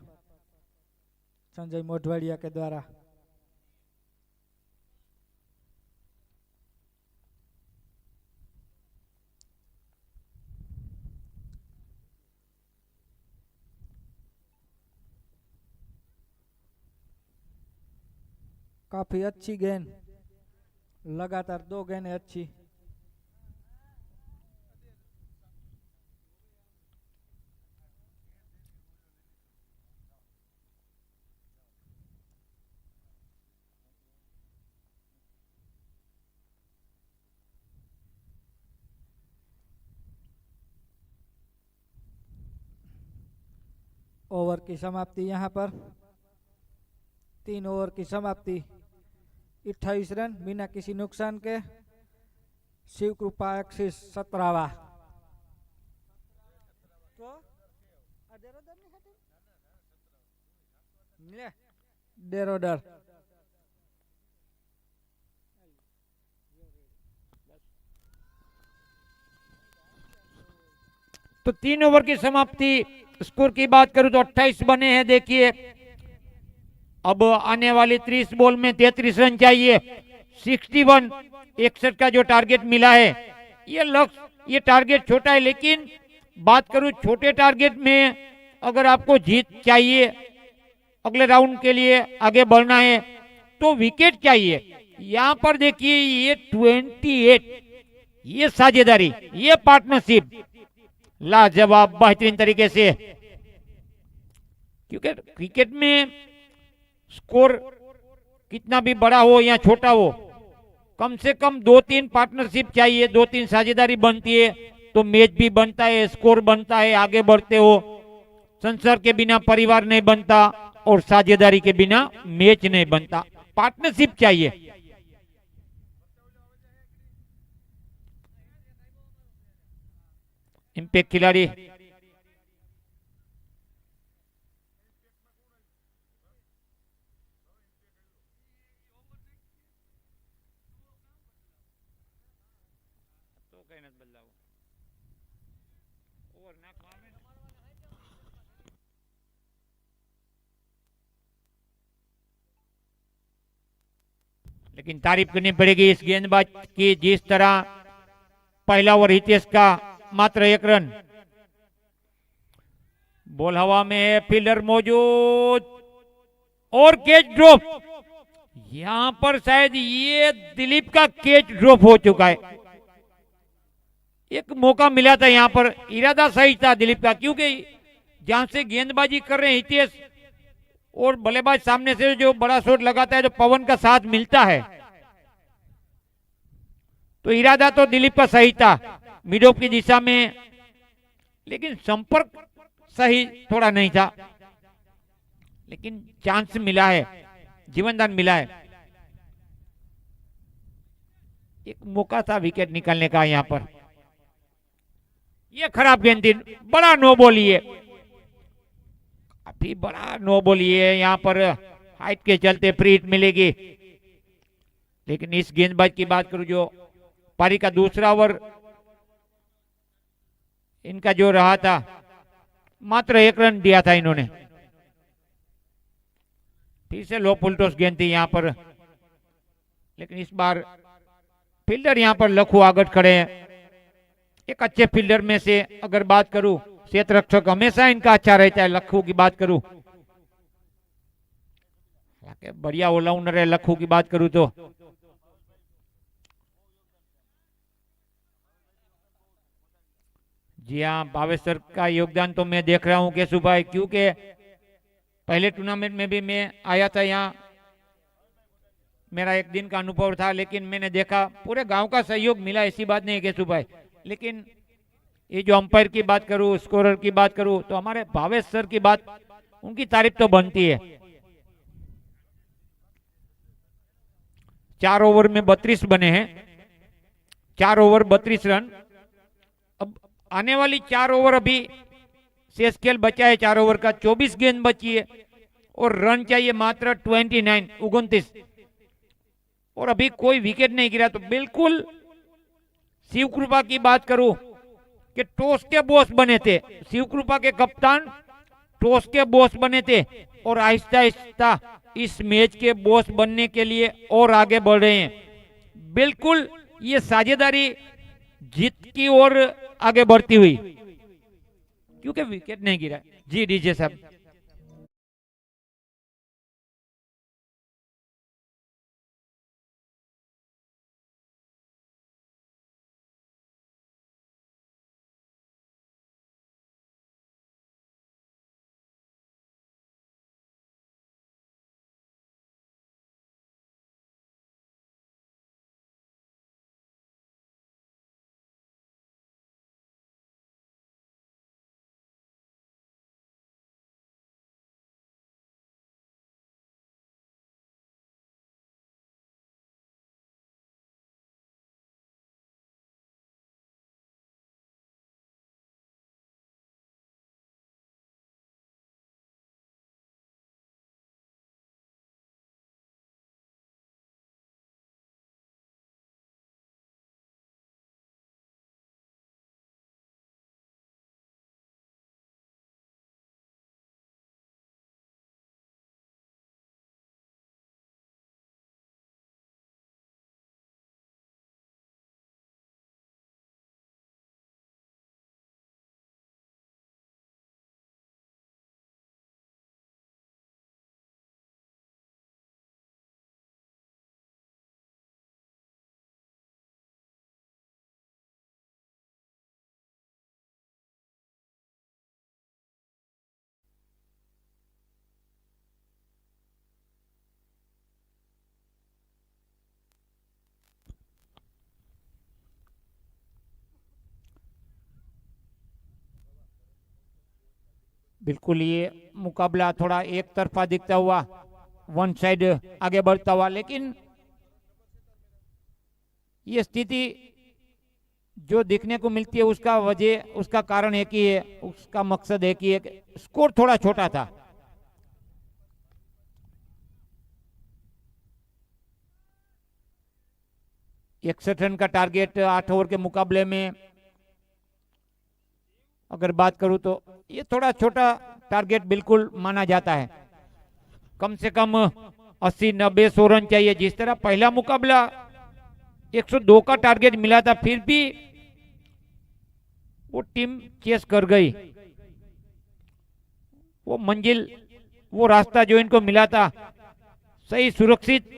संजय मोढवाड़िया के द्वारा। काफी अच्छी गेंद, लगातार 2 गेंदें अच्छी। ओवर की समाप्ति यहाँ पर 3 ओवर की समाप्ति 28 रन बिना किसी नुकसान के। शिव कृपा एक्सिस 17वां। डेरोडर तो 3 ओवर की समाप्ति स्कोर की बात करूं तो 28 बने हैं। देखिए अब आने वाली 30 बॉल में 33 रन चाहिए। 61 61 का जो टारगेट मिला है, ये लक्ष्य, ये टारगेट छोटा है, लेकिन बात करूं छोटे टारगेट में अगर आपको जीत चाहिए, अगले राउंड के लिए आगे बढ़ना है तो विकेट चाहिए। यहां पर देखिए ये 28, ये साझेदारी, ये पार्टनरशिप लाजवाब बेहतरीन तरीके से, क्योंकि क्रिकेट में स्कोर कितना भी बड़ा हो या छोटा हो, कम से कम 2-3 पार्टनरशिप चाहिए, 2-3 साझेदारी बनती है तो मैच भी बनता है, स्कोर बनता है, आगे बढ़ते हो। संसार के बिना परिवार नहीं बनता और साझेदारी के बिना मैच नहीं बनता, पार्टनरशिप चाहिए। इम्पैक्ट खिलाड़ी लेकिन तारीफ करनी पड़ेगी इस गेंदबाज की, जिस तरह पहला ओवर हितेश का मात्र 1 रन। बॉल हवा में है, फील्डर मौजूद और कैच ड्रॉप। यहां पर शायद ये दिलीप का कैच ड्रॉप हो चुका है। एक मौका मिला था यहां पर, इरादा सही था दिलीप का, क्योंकि जहां से गेंदबाजी कर रहे हैं हितेश और बल्लेबाज सामने से जो बड़ा शॉट लगाता है, जो पवन का साथ मिलता है, तो इरादा तो दिलीप का सही था मिड ऑफ की दिशा में, लेकिन संपर्क सही थोड़ा नहीं था। लेकिन चांस मिला है, जीवनदान मिला है, एक मौका था विकेट निकालने का। यहां पर ये खराब गेंद थी, बड़ा नो बॉल, ये काफी बड़ा नो बॉल, ये यहां पर हाइट के चलते फ्री हिट मिलेगी। लेकिन इस गेंदबाज की बात करूं, जो पारी का दूसरा ओवर इनका जो रहा था, मात्र 1 रन दिया था इन्होंने। फिर से लो फुलटॉस गेंद थी यहां पर, लेकिन इस बार फील्डर यहां पर लखू आगट खड़े हैं। एक अच्छे फील्डर में से अगर बात करूं, क्षेत्र रक्षक हमेशा इनका अच्छा रहता है। लखू की बात करूं, बढ़िया ऑलराउंडर है लखू की बात करूं तो। जी हाँ, भावेश सर का योगदान तो मैं देख रहा हूं केशु भाई, क्योंकि पहले टूर्नामेंट में भी मैं आया था यहाँ, मेरा 1 दिन का अनुभव था, लेकिन मैंने देखा पूरे गांव का सहयोग मिला, ऐसी बात नहीं है केशु भाई। लेकिन ये जो अंपायर की बात करूं, स्कोरर की बात करूं, तो हमारे भावेश सर की बात, उनकी तारीफ तो बनती है। 4 ओवर में 32 बने हैं, 4 ओवर 32 रन। अब आने वाली 4 ओवर अभी शेष खेल बचा है 4 ओवर का, 24 गेंद बची है और रन चाहिए मात्र 29 और अभी कोई विकेट नहीं गिरा। तो बिल्कुल शिव कृपा की बात करूं कि टॉस के बॉस बने थे, शिव कृपा के कप्तान टॉस के बॉस बने थे और आहिस्ता आहिस्ता इस मैच के बॉस बनने के लिए और आगे बढ़ रहे हैं। बिल्कुल ये साझेदारी जीत की ओर आगे बढ़ती हुई, क्योंकि विकेट नहीं गिरा। जी डीजे साहब। बिल्कुल ये मुकाबला थोड़ा एक तरफा दिखता हुआ, वन साइड आगे बढ़ता हुआ, लेकिन ये स्थिति जो दिखने को मिलती है उसका वजह, उसका कारण एक ही है, उसका मकसद एक ही है कि स्कोर थोड़ा छोटा था। इकसठ रन का टारगेट 8 ओवर के मुकाबले में अगर बात करूं तो ये थोड़ा छोटा टारगेट बिल्कुल माना जाता है। कम से कम 80-90-100 रन चाहिए। जिस तरह पहला मुकाबला 102 का टारगेट मिला था, फिर भी वो टीम चेस कर गई। वो मंजिल, वो रास्ता जो इनको मिला था सही सुरक्षित,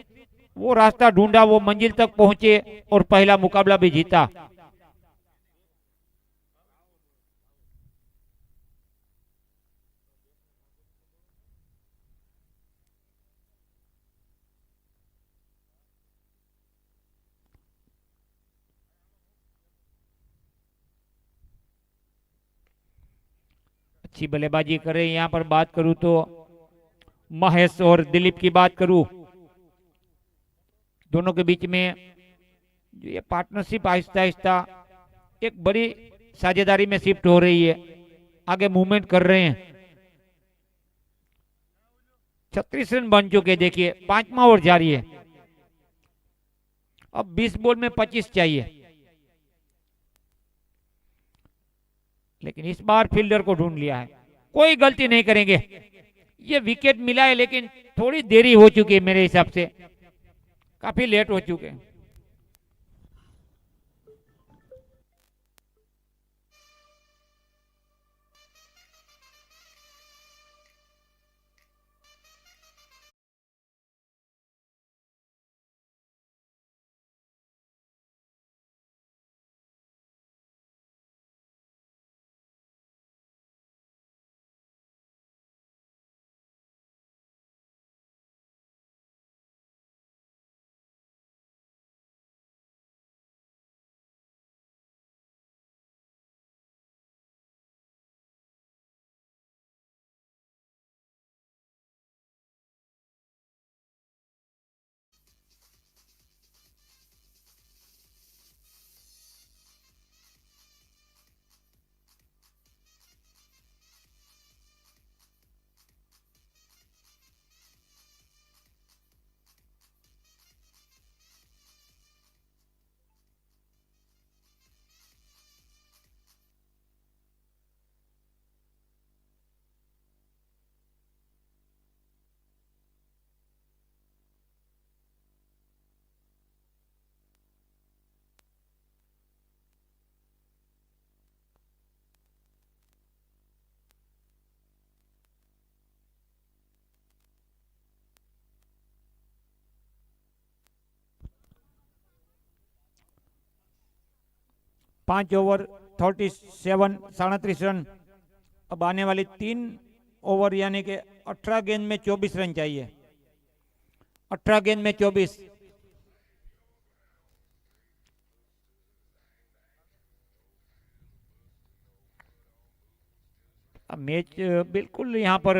वो रास्ता ढूंढा, वो मंजिल तक पहुंचे और पहला मुकाबला भी जीता। अच्छी बल्लेबाजी कर रहे हैं। यहां पर बात करूं तो महेश और दिलीप की बात करूं, दोनों के बीच में जो ये पार्टनरशिप आहिस्ता आहिस्ता एक बड़ी साझेदारी में शिफ्ट हो रही है, आगे मूवमेंट कर रहे हैं। 36 रन बन चुके। देखिए 5वां ओवर जारी है, अब 20 बॉल में 25 चाहिए, लेकिन इस बार फील्डर को ढूंढ लिया है, कोई गलती नहीं करेंगे। ये विकेट मिला है लेकिन थोड़ी देरी हो चुकी है, मेरे हिसाब से काफी लेट हो चुके हैं। 5 ओवर 37 37 रन। अब आने वाली 3 ओवर यानी कि 18 गेंद में 24 रन चाहिए। 18 गेंद में 24। मैच बिल्कुल यहाँ पर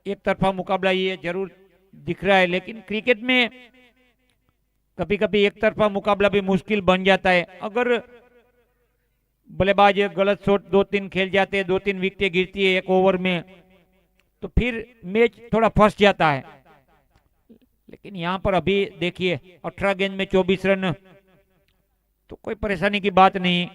एक तरफा मुकाबला ये जरूर दिख रहा है, लेकिन क्रिकेट में कभी कभी एक तरफा मुकाबला भी मुश्किल बन जाता है। अगर बल्लेबाज गलत शॉट 2-3 खेल जाते हैं, 2-3 विकेटें गिरती है एक ओवर में, तो फिर मैच थोड़ा फंस जाता है। लेकिन यहाँ पर अभी देखिए 18 गेंद में 24 रन, तो कोई परेशानी की बात नहीं।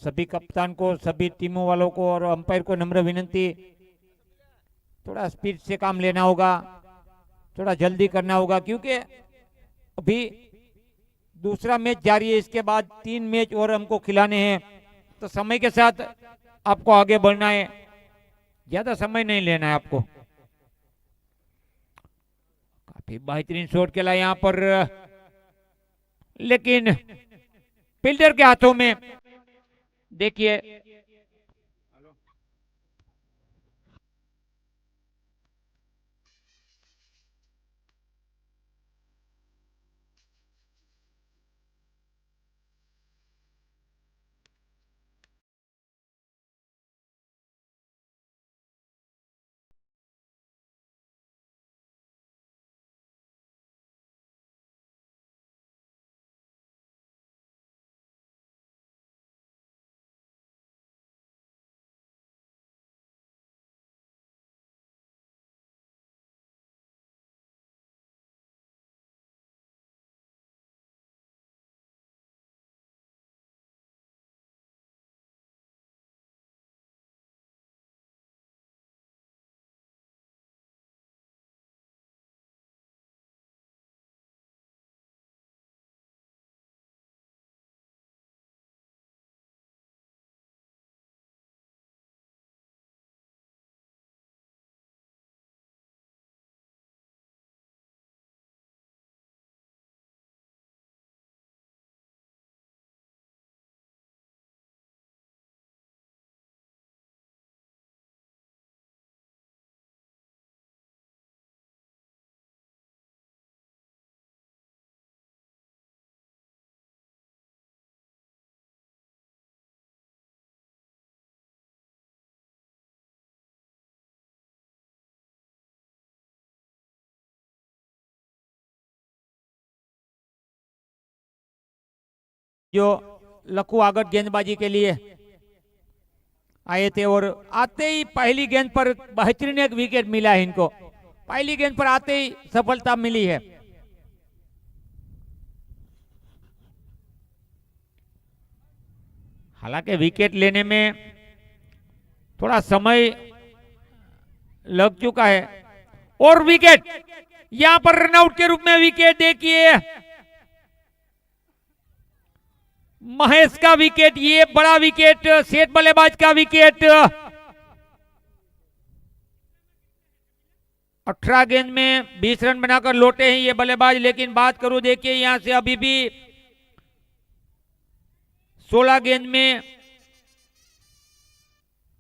सभी कप्तान को, सभी टीमों वालों को और अंपायर को नम्र विनंती, थोड़ा स्पीड से काम लेना होगा, थोड़ा जल्दी करना होगा, क्योंकि अभी दूसरा मैच जारी है। इसके बाद 3 मैच और हमको खिलाने हैं, तो समय के साथ आपको आगे बढ़ना है, ज्यादा समय नहीं लेना है आपको। काफी बेहतरीन शॉट खेला यहाँ पर, लेकिन फील्डर के हाथों में। देखिए जो लखू आगत गेंदबाजी के लिए आए थे, और आते ही पहली गेंद पर बेहतरीन एक विकेट मिला है इनको। पहली गेंद पर आते ही सफलता मिली है। हालांकि विकेट लेने में थोड़ा समय लग चुका है, और विकेट यहां पर रनआउट के रूप में विकेट। देखिए महेश का विकेट, ये बड़ा विकेट, सेठ बल्लेबाज का विकेट। 18 गेंद में 20 रन बनाकर लौटे हैं ये बल्लेबाज। लेकिन बात करूं, देखिए यहां से अभी भी 16 गेंद में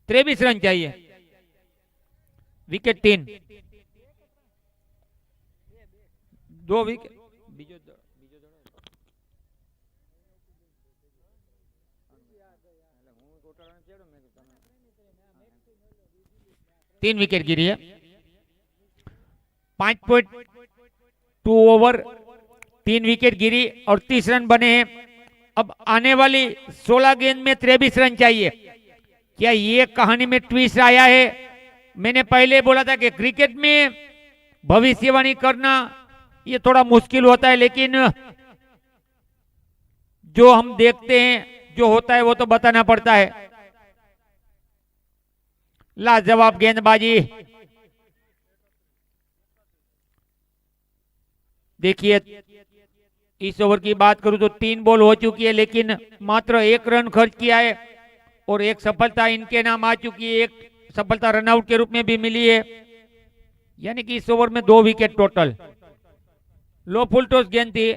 23 रन चाहिए। Wicket 3, 2 wicket. 3 विकेट गिरी है। 5.2 ओवर, 3 विकेट गिरी और 30 रन बने हैं। अब आने वाली 16 गेंद में 23 रन चाहिए। क्या ये कहानी में ट्विस्ट आया है? मैंने पहले बोला था कि क्रिकेट में भविष्यवाणी करना ये थोड़ा मुश्किल होता है, लेकिन जो हम देखते हैं जो होता है वो तो बताना पड़ता है। लाजवाब गेंदबाजी। देखिए इस ओवर की बात करूं तो 3 बॉल हो चुकी है, लेकिन मात्र 1 रन खर्च किया है और एक सफलता इनके नाम आ चुकी है। एक सफलता रनआउट के रूप में भी मिली है, यानी कि इस ओवर में 2 विकेट टोटल। लो फुल टॉस गेंद थी,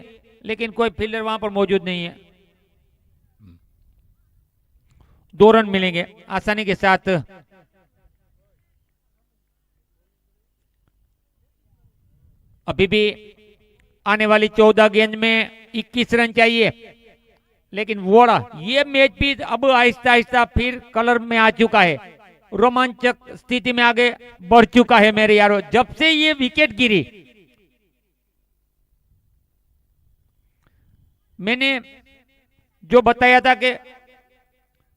लेकिन कोई फील्डर वहां पर मौजूद नहीं है। 2 रन मिलेंगे आसानी के साथ। अभी भी आने वाली 14 गेंद में 21 रन चाहिए, लेकिन वोड़ा ये मैच भी अब आहिस्ता आहिस्ता फिर कलर में आ चुका है, रोमांचक स्थिति में आगे बढ़ चुका है मेरे यारों। जब से ये विकेट गिरी, मैंने जो बताया था कि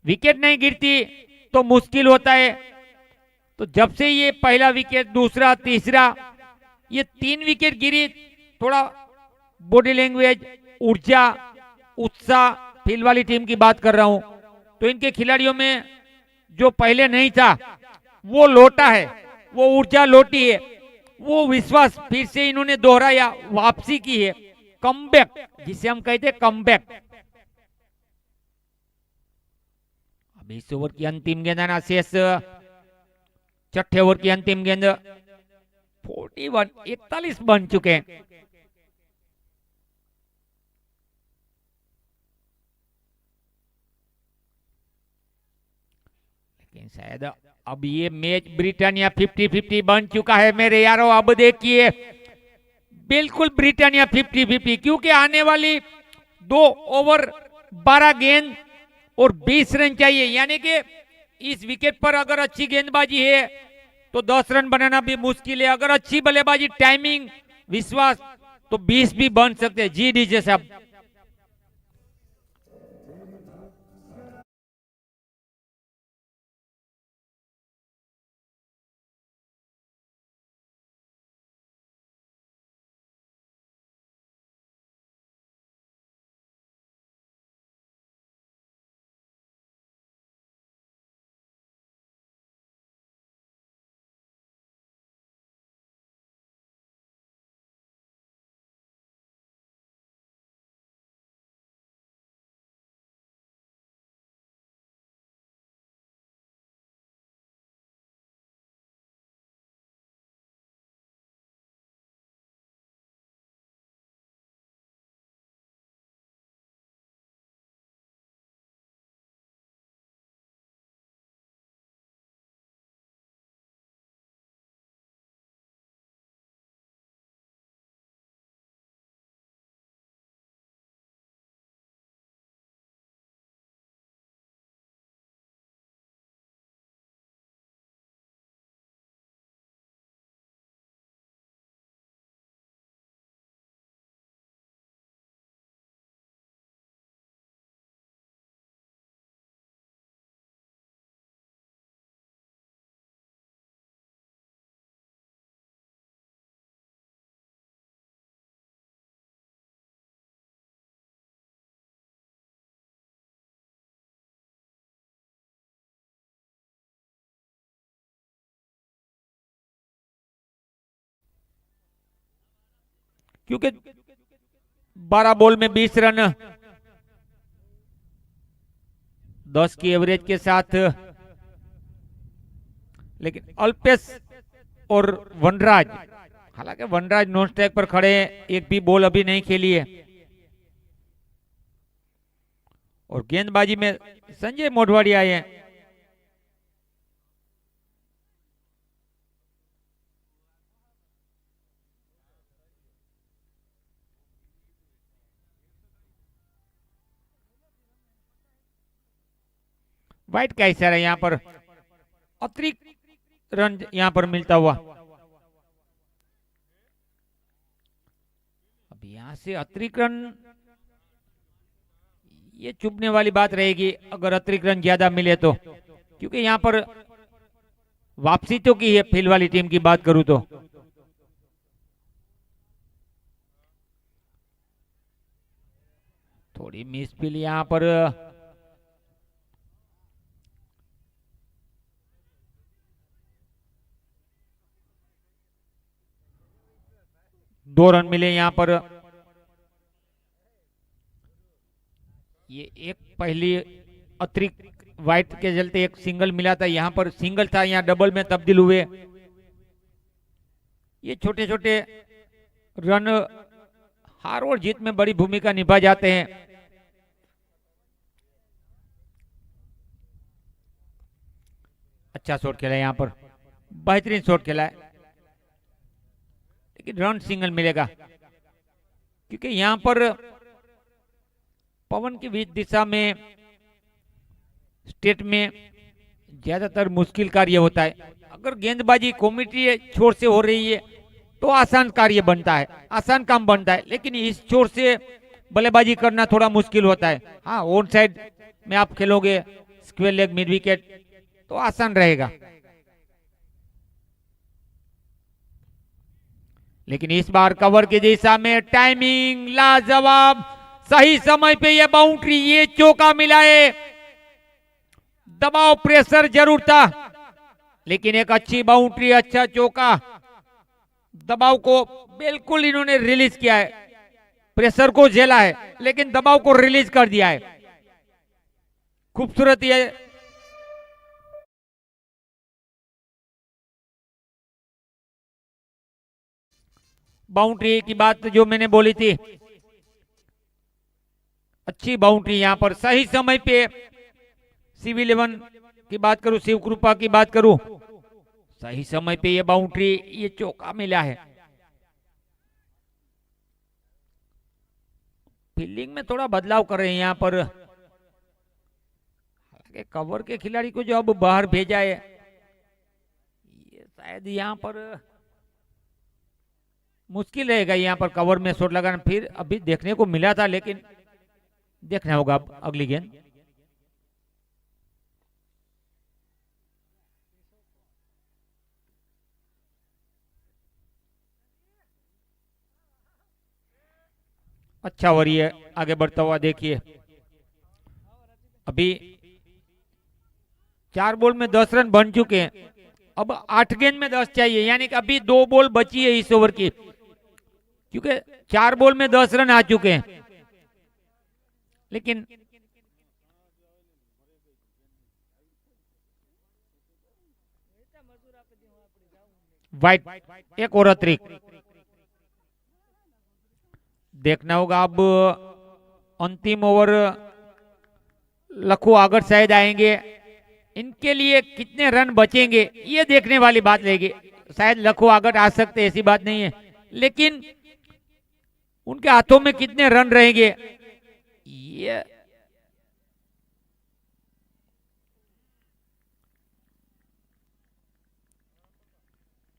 विकेट नहीं गिरती तो मुश्किल होता है, तो जब से ये पहला विकेट, दूसरा, तीसरा, ये 3 विकेट गिरी, थोड़ा बॉडी लैंग्वेज, ऊर्जा, उत्साह, फील्ड वाली टीम की बात कर रहा हूं, तो इनके खिलाड़ियों में जो पहले नहीं था वो लौटा है, वो ऊर्जा लौटी है, वो विश्वास फिर से इन्होंने दोहराया, वापसी की है, कमबैक जिसे हम कहते हैं कमबैक। अब इस ओवर की अंतिम गेंद शेष, छठे ओवर की अंतिम गेंद। 41 बन चुके हैं। लेकिन शायद अब ये मैच ब्रिटानिया 50-50 बन चुका है मेरे यारों। अब देखिए बिल्कुल ब्रिटानिया 50-50, क्योंकि आने वाली 2 ओवर 12 गेंद और 20 रन चाहिए, यानी कि इस विकेट पर अगर अच्छी गेंदबाजी है तो 10 रन बनाना भी मुश्किल है। अगर अच्छी बल्लेबाजी, टाइमिंग, विश्वास, तो 20 भी बन सकते हैं। जी डीजे साहब। क्योंकि 12 बॉल में 20 रन, 10 की एवरेज के साथ, लेकिन अल्पेश और वनराज, हालांकि वनराज नॉन स्ट्राइक पर खड़े हैं, एक भी बॉल अभी नहीं खेली है। और गेंदबाजी में संजय मोढवाड़ी आए हैं। वाइट का इशारा यहां पर, अतिरिक्त रन यहां पर मिलता हुआ। अब यहां से अतिरिक्त रन, ये चुभने वाली बात रहेगी अगर अतिरिक्त रन ज्यादा मिले तो, क्योंकि यहां पर वापसी तो की है फील्ड वाली टीम की बात करूं तो। थोड़ी मिसफील यहाँ पर। दो रन मिले यहाँ पर। ये एक पहली अतिरिक्त वाइट के चलते एक सिंगल मिला था, यहाँ पर सिंगल था, यहाँ डबल में तब्दील हुए। ये छोटे छोटे रन हार और जीत में बड़ी भूमिका निभा जाते हैं। अच्छा शॉट खेला यहाँ पर, बेहतरीन शॉट खेला है, लेकिन रन सिंगल मिलेगा क्योंकि यहाँ पर पवन की विरुद्ध दिशा में स्टेट में ज्यादातर मुश्किल कार्य होता है। अगर गेंदबाजी कमेटी छोर से हो रही है तो आसान कार्य बनता है, आसान काम बनता है, लेकिन इस छोर से बल्लेबाजी करना थोड़ा मुश्किल होता है। हाँ, ऑन साइड में आप खेलोगे स्क्वायर लेग मिड विकेट तो आसान रहेगा, लेकिन इस बार कवर की दिशा में टाइमिंग लाजवाब, सही समय पे ये बाउंड्री, ये चौका मिला है। दबाव प्रेशर जरूर था, लेकिन एक अच्छी बाउंड्री, अच्छा चौका। दबाव को बिल्कुल इन्होंने रिलीज किया है, प्रेशर को झेला है लेकिन दबाव को रिलीज कर दिया है। खूबसूरत ये बाउंड्री की बात जो मैंने बोली थी, अच्छी बाउंड्री यहां पर सही समय पे। CV11 की बात करूं, शिव कृपा की बात करूं, सही समय पे ये बाउंड्री, ये चौका मिला है। फील्डिंग में थोड़ा बदलाव कर रहे हैं यहाँ पर, हालांकि कवर के खिलाड़ी को जो अब बाहर भेजा है, ये शायद यहाँ पर मुश्किल रहेगा यहाँ पर कवर में शॉट लगाना। फिर अभी देखने को मिला था, लेकिन देखना होगा अब अगली गेंद। अच्छा ओवर ये आगे बढ़ता हुआ देखिए, अभी 4 बॉल में 10 रन बन चुके हैं, अब 8 गेंद में 10 चाहिए, यानी कि अभी 2 बॉल बची है इस ओवर की, क्योंकि 4 बॉल में 10 रन आ चुके हैं। लेकिन वाइट एक और अतिरिक्त देखना होगा। अब अंतिम ओवर लखू आगर शायद आएंगे, इनके लिए कितने रन बचेंगे ये देखने वाली बात रहेगी। शायद लखू आगर आ सकते, ऐसी बात नहीं है, लेकिन उनके हाथों में कितने रन रहेंगे ये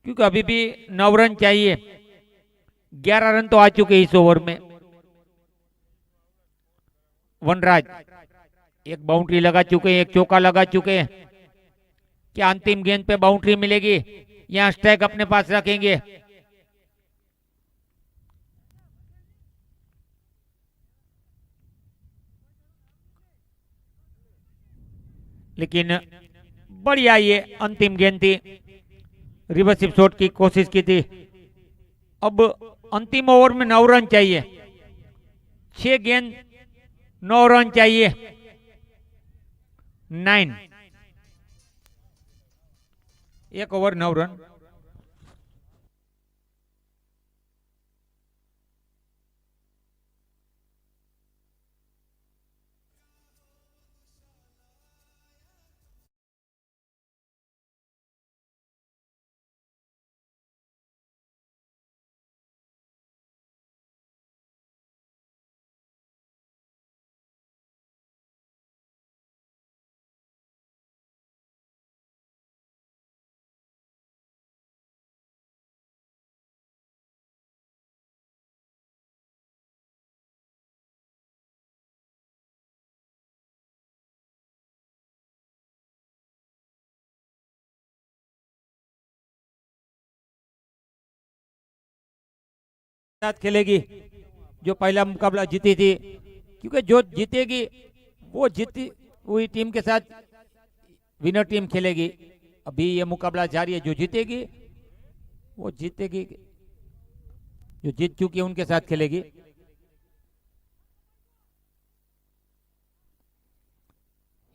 क्योंकि अभी भी 9 रन चाहिए, 11 रन तो आ चुके इस ओवर में। वनराज एक बाउंड्री लगा चुके हैं, एक चौका लगा चुके हैं। क्या अंतिम गेंद पे बाउंड्री मिलेगी या स्ट्राइक अपने पास रखेंगे? लेकिन बढ़िया ये अंतिम गेंद थी, रिवर्सिव शॉट की कोशिश की थी। अब अंतिम ओवर में 9 रन चाहिए, 6 गेंद 9 रन चाहिए, 9 एक ओवर 9 रन। साथ खेलेगी जो पहला मुकाबला जीती थी क्योंकि जो जीतेगी वो जीती हुई टीम के साथ विनर टीम खेलेगी। अभी ये मुकाबला जारी है, जो जीतेगी वो जीतेगी, जो जीत चुकी है उनके साथ खेलेगी।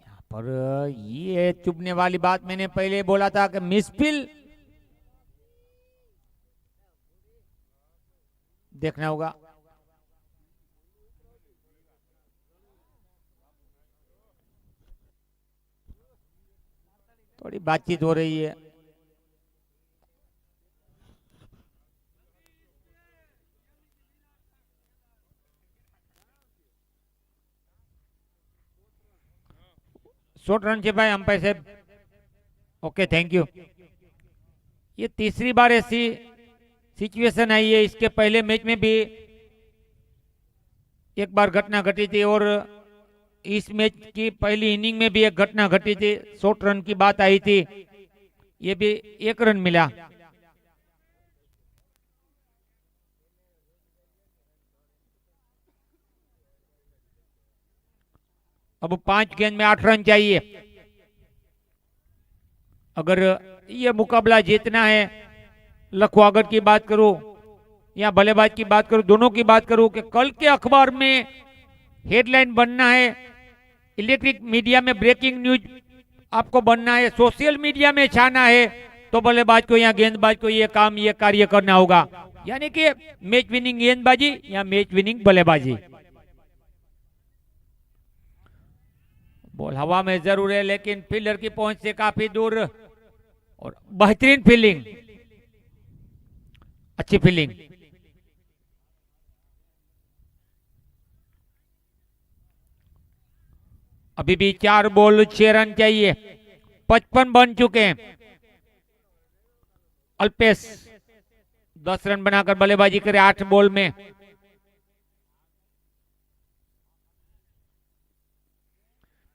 यहाँ पर ये चुभने वाली बात मैंने पहले बोला था कि मिसफील देखना होगा। थोड़ी बातचीत हो रही है। शॉर्ट रन से भाई अंपायर साहब। Okay, thank you. ये तीसरी बार ऐसी सिचुएशन आई है। इसके पहले मैच में भी एक बार घटना घटी थी और इस मैच की पहली इनिंग में भी एक घटना घटी थी। शॉर्ट रन की बात आई थी, ये भी 1 रन मिला। अब 5 गेंद में 8 रन चाहिए। अगर ये मुकाबला जीतना है, लखवागढ़ की बात करूं या बल्लेबाज की बात करूं, दोनों की बात करूं कि कल के अखबार में हेडलाइन बनना है, इलेक्ट्रिक मीडिया में ब्रेकिंग न्यूज आपको बनना है, सोशल मीडिया में छाना है, तो बल्लेबाज को या गेंदबाज को ये काम, ये कार्य करना होगा। यानी कि मैच विनिंग गेंदबाजी या मैच विनिंग बल्लेबाजी। बॉल हवा में जरूर है, लेकिन फील्डर की पहुंच से काफी दूर और बेहतरीन फील्डिंग, अच्छी फील्डिंग। अभी भी 4 बॉल 6 रन चाहिए। 55 बन चुके हैं। अल्पेश 10 रन बनाकर बल्लेबाजी करे 8 बॉल में।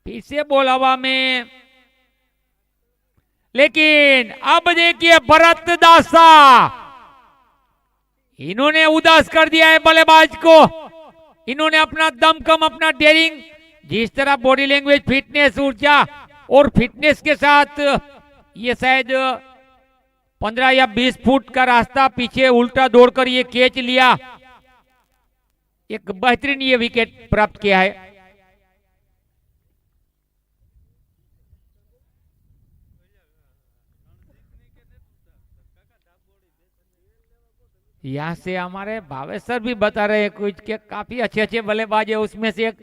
फिर से बॉल हवा में, लेकिन अब देखिए भरत दासा, इन्होंने उदास कर दिया है बल्लेबाज को। इन्होंने अपना दमखम, अपना डेयरिंग, जिस तरह बॉडी लैंग्वेज, फिटनेस, ऊर्जा और फिटनेस के साथ ये शायद 15 या 20 फुट का रास्ता पीछे उल्टा दौड़कर ये कैच लिया। एक बेहतरीन ये विकेट प्राप्त किया है। यहाँ से हमारे भावेश सर भी बता रहे हैं कुछ के काफी अच्छे अच्छे बल्लेबाज है। उसमें से एक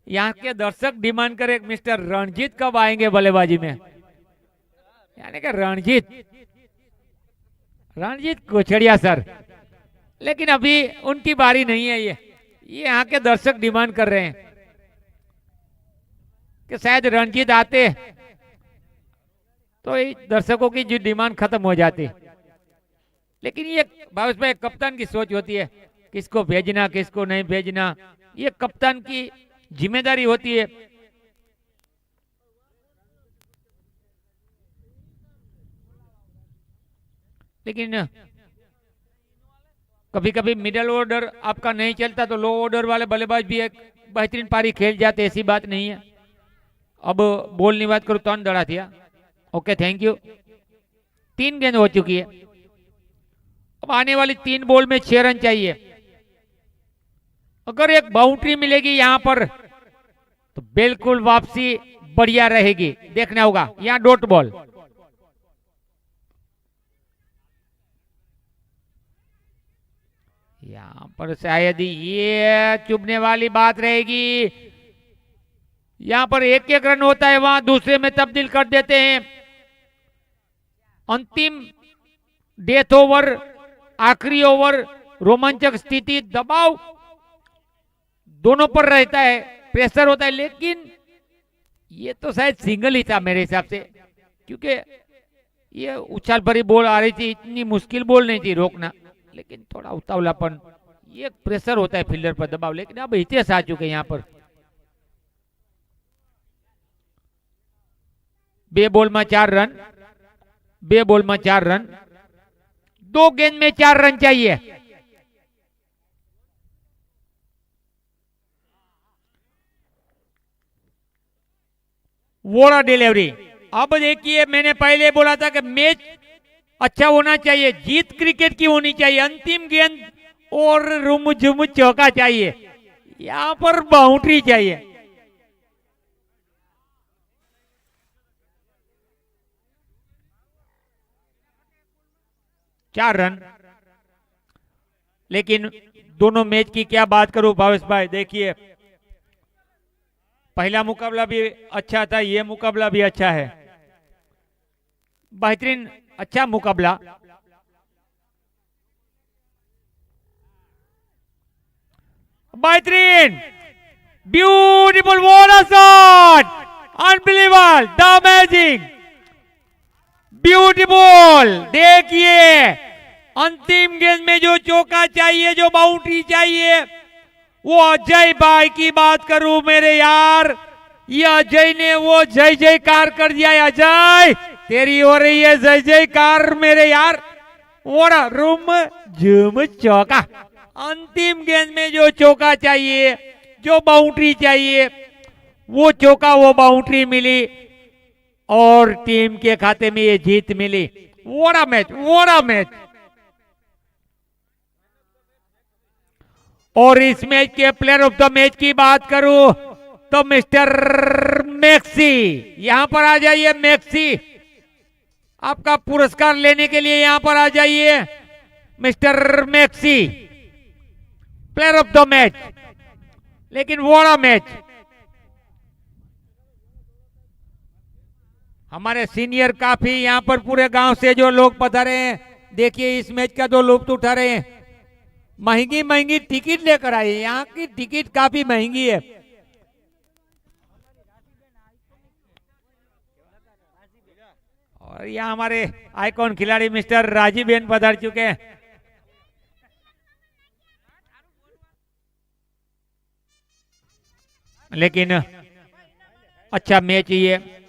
यहाँ के दर्शक डिमांड करे मिस्टर रणजीत कब आएंगे बल्लेबाजी में। यानी कि रणजीत कोछड़िया सर, लेकिन अभी उनकी बारी नहीं है। ये यहाँ के दर्शक डिमांड कर रहे हैं कि शायद रणजीत आते तो दर्शकों की जो डिमांड खत्म हो जाती। लेकिन ये भावेश भाई कप्तान की सोच होती है, किसको भेजना किसको नहीं भेजना, ये कप्तान की जिम्मेदारी होती है। लेकिन कभी कभी मिडिल ऑर्डर आपका नहीं चलता तो लो ऑर्डर वाले बल्लेबाज भी एक बेहतरीन पारी खेल जाते, ऐसी बात नहीं है। अब बॉल की बात करूं तो दड़ा थिया। Okay, thank you. 3 गेंद हो चुकी है। अब आने वाली 3 बॉल में 6 रन चाहिए। अगर एक बाउंड्री मिलेगी यहां पर तो बिल्कुल वापसी बढ़िया रहेगी। देखना होगा यहां डॉट बॉल। यहां पर शायद ये चुभने वाली बात रहेगी। यहां पर 1-1 रन होता है, वहां दूसरे में तब्दील कर देते हैं। अंतिम डेथ ओवर, आखिरी ओवर, रोमांचक स्थिति, दबाव दोनों पर रहता है, प्रेशर होता है। लेकिन ये तो शायद सिंगल ही था मेरे हिसाब से, क्योंकि ये उछाल भरी बॉल आ रही थी, इतनी मुश्किल बॉल नहीं थी रोकना, लेकिन थोड़ा उतावलापन, ये प्रेशर होता है फील्डर पर, दबाव। लेकिन अब इतिहास आ चुके यहाँ पर। 2 बॉल में 4 रन, 2 बॉल में 4 रन, 2 गेंद में 4 रन चाहिए। वोड़ा डिलीवरी। अब देखिए, मैंने पहले बोला था कि मैच अच्छा होना चाहिए, जीत क्रिकेट की होनी चाहिए, अंतिम गेंद और रुम झुम चौका चाहिए, यहां पर बाउंड्री चाहिए। चार रन। लेकिन दोनों मैच की क्या बात करूं भावेश भाई, देखिए पहला मुकाबला भी अच्छा था, ये मुकाबला भी अच्छा है, बेहतरीन अच्छा मुकाबला। बेहतरीन, beautiful, what a shot, unbelievable, amazing, beautiful. देखिए अंतिम गेंद में जो चौका चाहिए, जो बाउंड्री चाहिए, वो अजय भाई की बात करूं मेरे यार, ये अजय ने वो जय जयकार कर दिया है। अजय तेरी हो रही है जय जयकार मेरे यार। वोड़ा रूम झूम चौका, अंतिम गेंद में जो चौका चाहिए, जो बाउंड्री चाहिए, वो चौका वो बाउंड्री मिली और टीम के खाते में ये जीत मिली। वोड़ा मैच, वोड़ा मैच। और इस मैच के प्लेयर ऑफ द मैच की बात करूं तो मिस्टर मैक्सी, यहां पर आ जाइए मैक्सी, आपका पुरस्कार लेने के लिए यहां पर आ जाइए mister maxi, player of the match. लेकिन वोड़ा मैच, हमारे सीनियर काफी यहां पर पूरे गांव से जो लोग पधारे हैं, देखिए इस मैच का तो लुत्फ उठा रहे हैं, महंगी महंगी टिकट लेकर आए, यहाँ की टिकट काफी महंगी है। और यहाँ हमारे आइकॉन खिलाड़ी मिस्टर राजीव बेन पधार चुके हैं। लेकिन अच्छा मैच ही है।